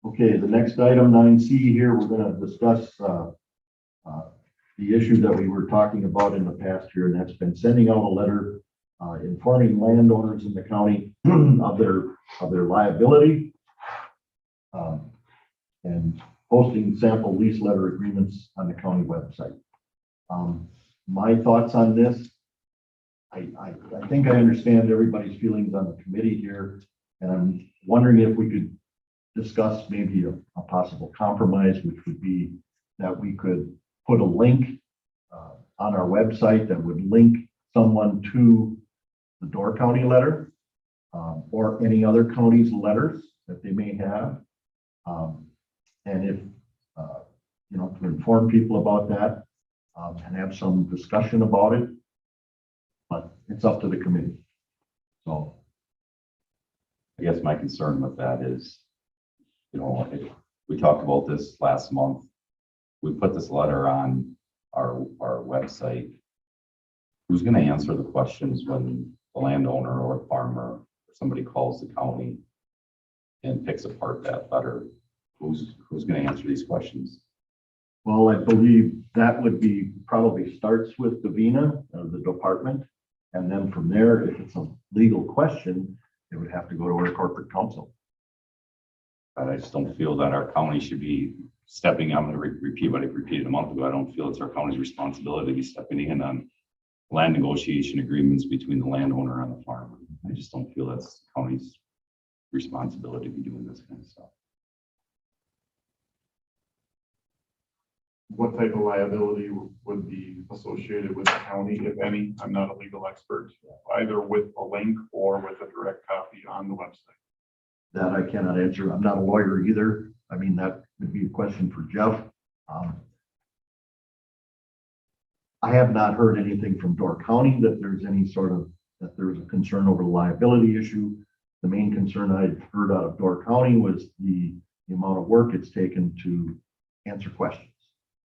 Okay, the next item, 9C here, we're gonna discuss the issue that we were talking about in the past here, and that's been sending out a letter informing landowners in the county of their liability and posting sample lease letter agreements on the county website. My thoughts on this, I think I understand everybody's feelings on the committee here, and I'm wondering if we could discuss maybe a possible compromise, which would be that we could put a link on our website that would link someone to the Door County letter or any other county's letters that they may have. And if, you know, to inform people about that and have some discussion about it, but it's up to the committee. So I guess my concern with that is, you know, we talked about this last month. We put this letter on our website. Who's going to answer the questions when the landowner or the farmer or somebody calls the county and picks apart that letter? Who's going to answer these questions? well, I believe that would be, probably starts with Davina, the department. And then from there, if it's a legal question, it would have to go to our corporate counsel. But I just don't feel that our county should be stepping, I'm going to repeat what I repeated a month ago. I don't feel it's our county's responsibility to be stepping in on land negotiation agreements between the landowner and the farmer. I just don't feel that's the county's responsibility to be doing this kind of stuff. What type of liability would be associated with the county, if any? I'm not a legal expert, either with a link or with a direct copy on the website. That I cannot answer. I'm not a lawyer either. I mean, that would be a question for Jeff. I have not heard anything from Door County that there's any sort of, that there's a concern over the liability issue. The main concern I've heard out of Door County was the amount of work it's taken to answer questions.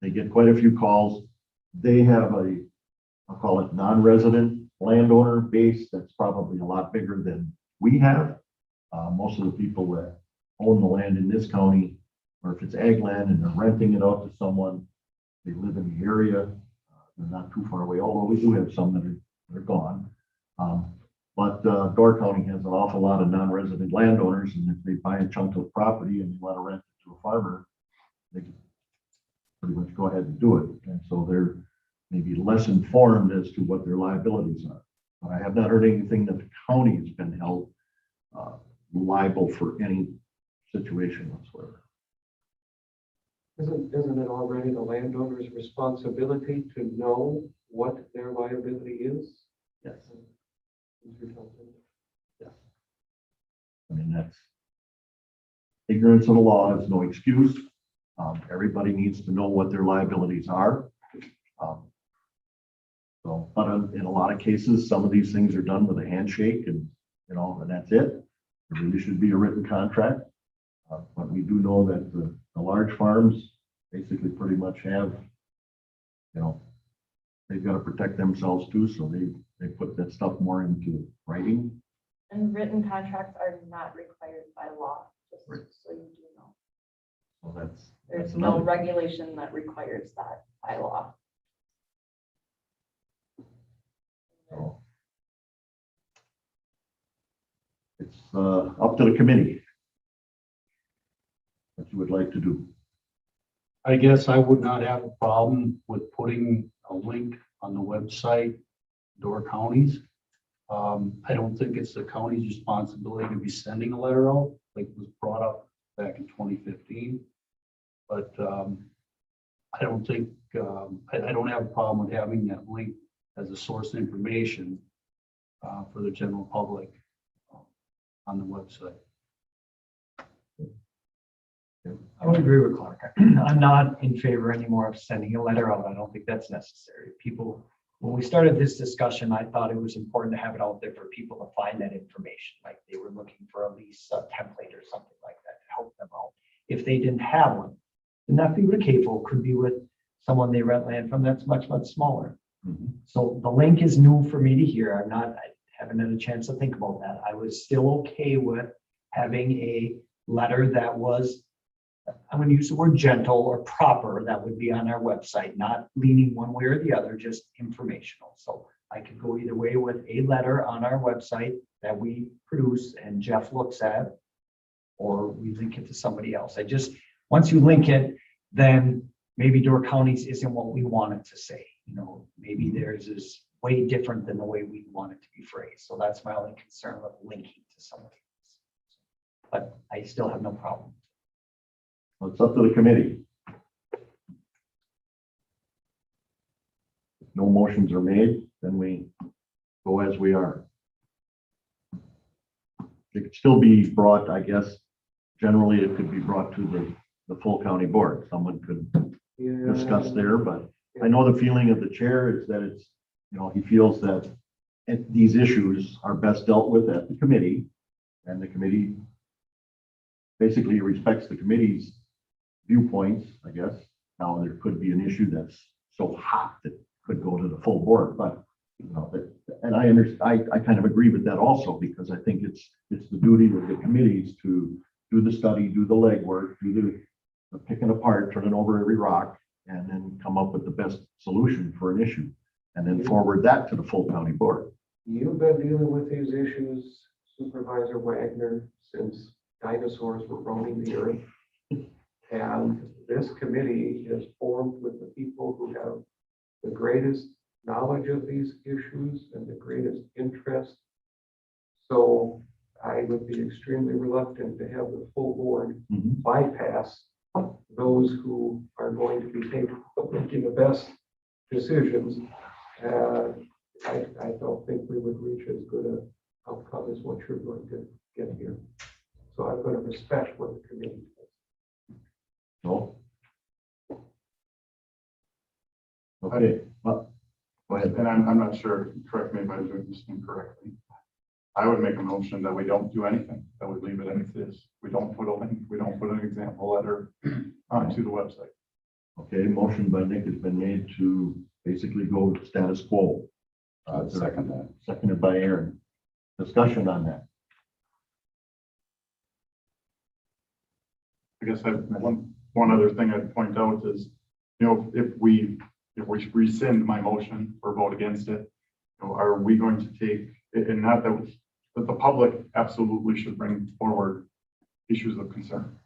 They get quite a few calls. They have a, I'll call it non-resident landowner base that's probably a lot bigger than we have. Most of the people that own the land in this county, or if it's ag land and they're renting it out to someone, they live in the area. They're not too far away, although we do have some that are gone. But Door County has an awful lot of non-resident landowners, and if they buy a chunk of property and they want to rent it to a farmer, they can pretty much go ahead and do it. And so they're maybe less informed as to what their liabilities are. But I have not heard anything that the county has been held liable for any situation whatsoever. Isn't it already the landowner's responsibility to know what their liability is? Yes. Yes. I mean, that's ignorance of the law is no excuse. Everybody needs to know what their liabilities are. So, but in a lot of cases, some of these things are done with a handshake and, you know, and that's it. There really should be a written contract. But we do know that the large farms basically pretty much have, you know, they've got to protect themselves too. So they put that stuff more into writing. And written contracts are not required by law, just Right. so you do know. Well, There's that's no another. regulation that requires that by law. So it's up to the committee what you would like to do. I guess I would not have a problem with putting a link on the website, Door Counties. I don't think it's the county's responsibility to be sending a letter out, like was brought up back in 2015. But I don't think, I don't have a problem with having that link as a source of information for the general public on the website. I would agree with Clark. I'm not in favor anymore of sending a letter out. I don't think that's necessary. People, when we started this discussion, I thought it was important to have it out there for people to find that information, like they were looking for a lease, a template or something like that to help them out. If they didn't have one, then not be with CAFO, could be with someone they rent land from that's much, much smaller. So the link is new for me to hear. I haven't had a chance to think about that. I was still okay with having a letter that was, I'm going to use the word gentle or proper, that would be on our website, not leaning one way or the other, just informational. So I could go either way with a letter on our website that we produce and Jeff looks at, or we link it to somebody else. Once you link it, then maybe Door Counties isn't what we want it to say. You know, maybe theirs is way different than the way we want it to be phrased. So that's my only concern with linking to somebody else. But I still have no problem. Well, it's up to the committee. If no motions are made, then we go as we are. It could still be brought, I guess, generally it could be brought to the full county board. Someone could discuss there, but I know the feeling of the chair is that it's, you know, he feels that these issues are best dealt with at the committee, and the committee basically respects the committee's viewpoints, I guess. Now, there could be an issue that's so hot that could go to the full board, but, you know, and I understand, I kind of agree with that also, because I think it's the duty of the committees to do the study, do the legwork, do the picking apart, turning over every rock, and then come up with the best solution for an issue, and then forward that to the full county board. You've been dealing with these issues, Supervisor Wagner, since dinosaurs were roaming the earth. And this committee is formed with the people who have the greatest knowledge of these issues and the greatest interest. So I would be extremely reluctant to have the full board bypass those who are going to be capable of making the best decisions. I don't think we would reach as good an outcome as what you're going to get here. So I'm going to respect what the committee does. No? Okay, well, go ahead. And I'm not sure, correct me if I'm doing this incorrectly. I would make a motion that we don't do anything, that we leave it as it is. We don't put a link, we don't put an example letter onto the website. Okay, motion by Nick has been made to basically go status quo. Second that. Seconded by Aaron. Discussion on that. I guess one other thing I'd point out is, you know, if we rescind my motion or vote against it, you know, are we going to take, and not that the public absolutely should bring forward issues of concern.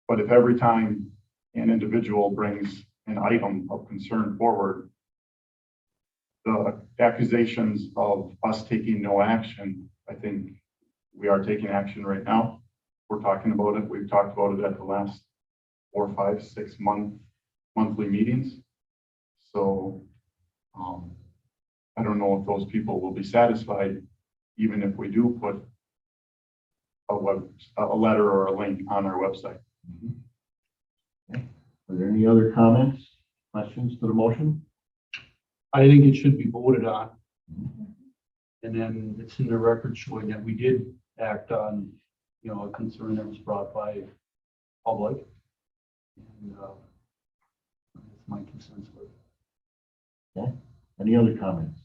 But if every time an individual brings an item of concern forward, the accusations of us taking no action, I think we are taking action right now. We're talking about it. We've talked about it at the last 4, 5, 6 monthly meetings. So I don't know if those people will be satisfied, even if we do put a letter or a link on our website. Are there any other comments, questions to the motion? I think it should be voted on. And then it's in the record showing that we did act on, you know, a concern that was brought by public. And that's my 2 cents worth. Okay, any other comments?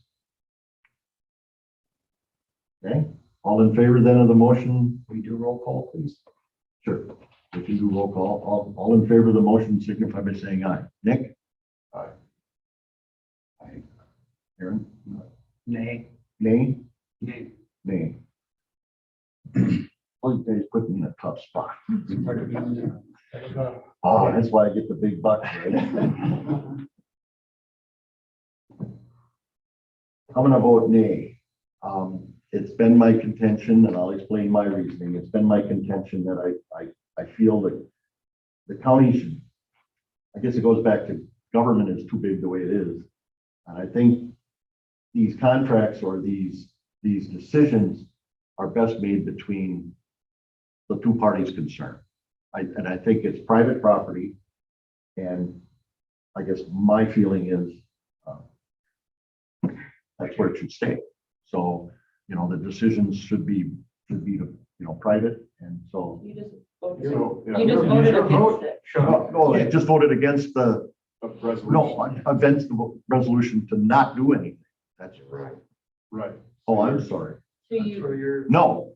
Okay, all in favor then of the motion? We do roll call, please. Sure. If you do roll call, all in favor of the motion signify by saying aye. Nick? Aye. Aye. Aaron? Nay. Nay? Nay. Nay. Well, you guys put me in a tough spot. Oh, that's why I get the big bucks, right? I'm gonna vote nay. It's been my contention, and I'll explain my reasoning. It's been my contention that I feel that the county should, I guess it goes back to government is too big the way it is. And I think these contracts or these these decisions are best made between the two parties concerned. And I think it's private property. And I guess my feeling is that's where it should stay. So, the decisions should be, private. And so, You just voted, So, yeah, you just your- voted your vote- against it. Shut up. no, I just voted against the, Resolution. no, against the resolution to not do anything. That's Right. Right. Oh, I'm sorry. So So you, you're. No,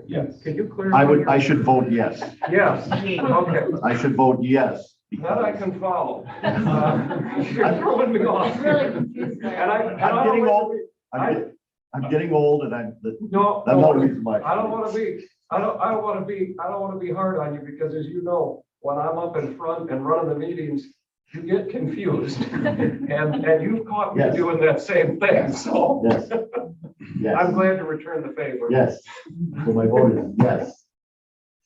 Yes. Can you clarify? I should vote yes. Yes, okay, I should vote yes. that I because can follow. You're throwing me off. I'm really confused there. And I I'm don't getting want old. to be- I'm getting old and No, that's not the no, reason why. I don't want to be, I don't want to be hard on you because as you know, when I'm up in front and running the meetings, you get confused. And you've caught me Yes. doing that same thing, so Yes. Yes. I'm glad to return the favor. Yes. So my vote is yes.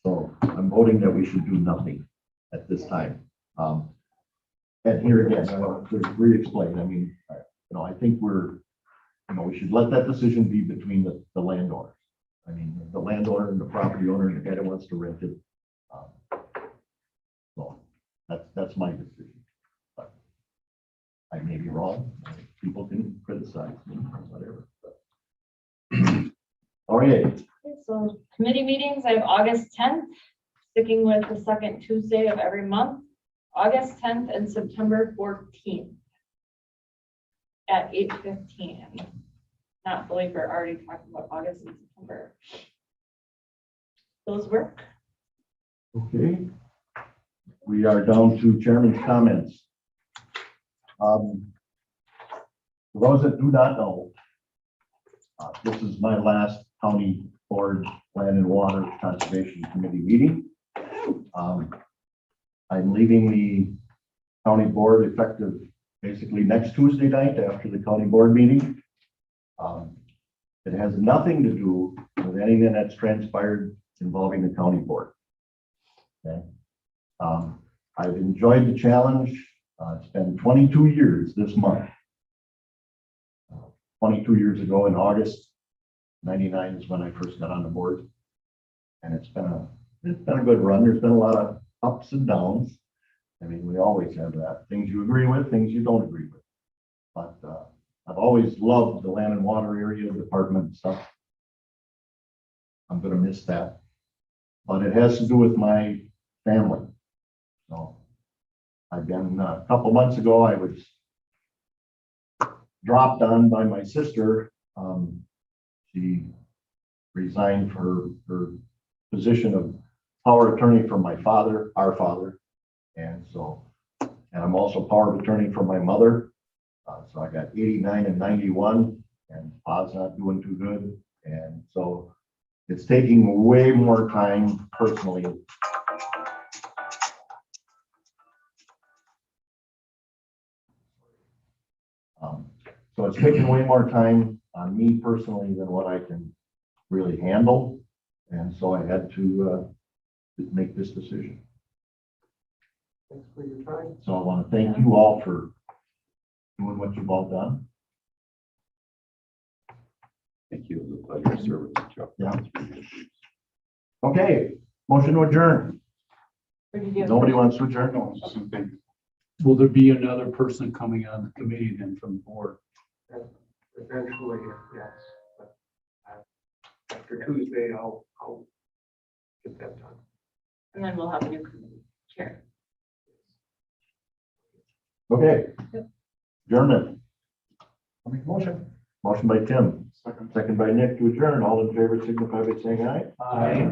So I'm voting that we should do nothing at this time. And here again, I want to re-explain, I think we should let that decision be between the landowners. The landowner and the property owner and the guy that wants to rent it. So that's my decision. But I may be wrong. People can criticize me, whatever. All right. Okay, so committee meetings, I have August 10th, sticking with the second Tuesday of every month, August 10th and September 14th at 8:15. Not believe we're already talking about August and September. Those work? Okay. We are down to chairman's comments. For those that do not know, this is my last county board land and water conservation committee meeting. I'm leaving the county board effective basically next Tuesday night after the county board meeting. It has nothing to do with anything that's transpired involving the county board. Okay. I've enjoyed the challenge. It's been 22 years this month. 22 years ago in August, 99 is when I first got on the board. And it's been a good run. There's been a lot of ups and downs. We always have that. Things you agree with, things you don't agree with. But I've always loved the land and water area department and stuff. I'm gonna miss that. But it has to do with my family. So I've been, a couple months ago, I was dropped on by my sister. She resigned for her position of power of attorney for my father, our father. And I'm also power of attorney for my mother. So I got 89 and 91, and Pa's not doing too good. And so it's taking way more time personally. So it's taking way more time on me personally than what I can really handle. And so I had to make this decision. Thanks for your time. So I want to thank you all for doing what you've all done. Thank you. It was a pleasure to serve with you, Chuck. Yeah. Okay, motion to adjourn. Nobody wants to adjourn? No, it's just things. Will there be another person coming on the committee then from the board? Eventually, yes. But, after Tuesday, I'll get that done. And then we'll have a new committee chair. Okay. Adjournment. I'll make a motion. Motion by Tim, Second. second by Nick to adjourn. All in favor signify by saying aye. Aye.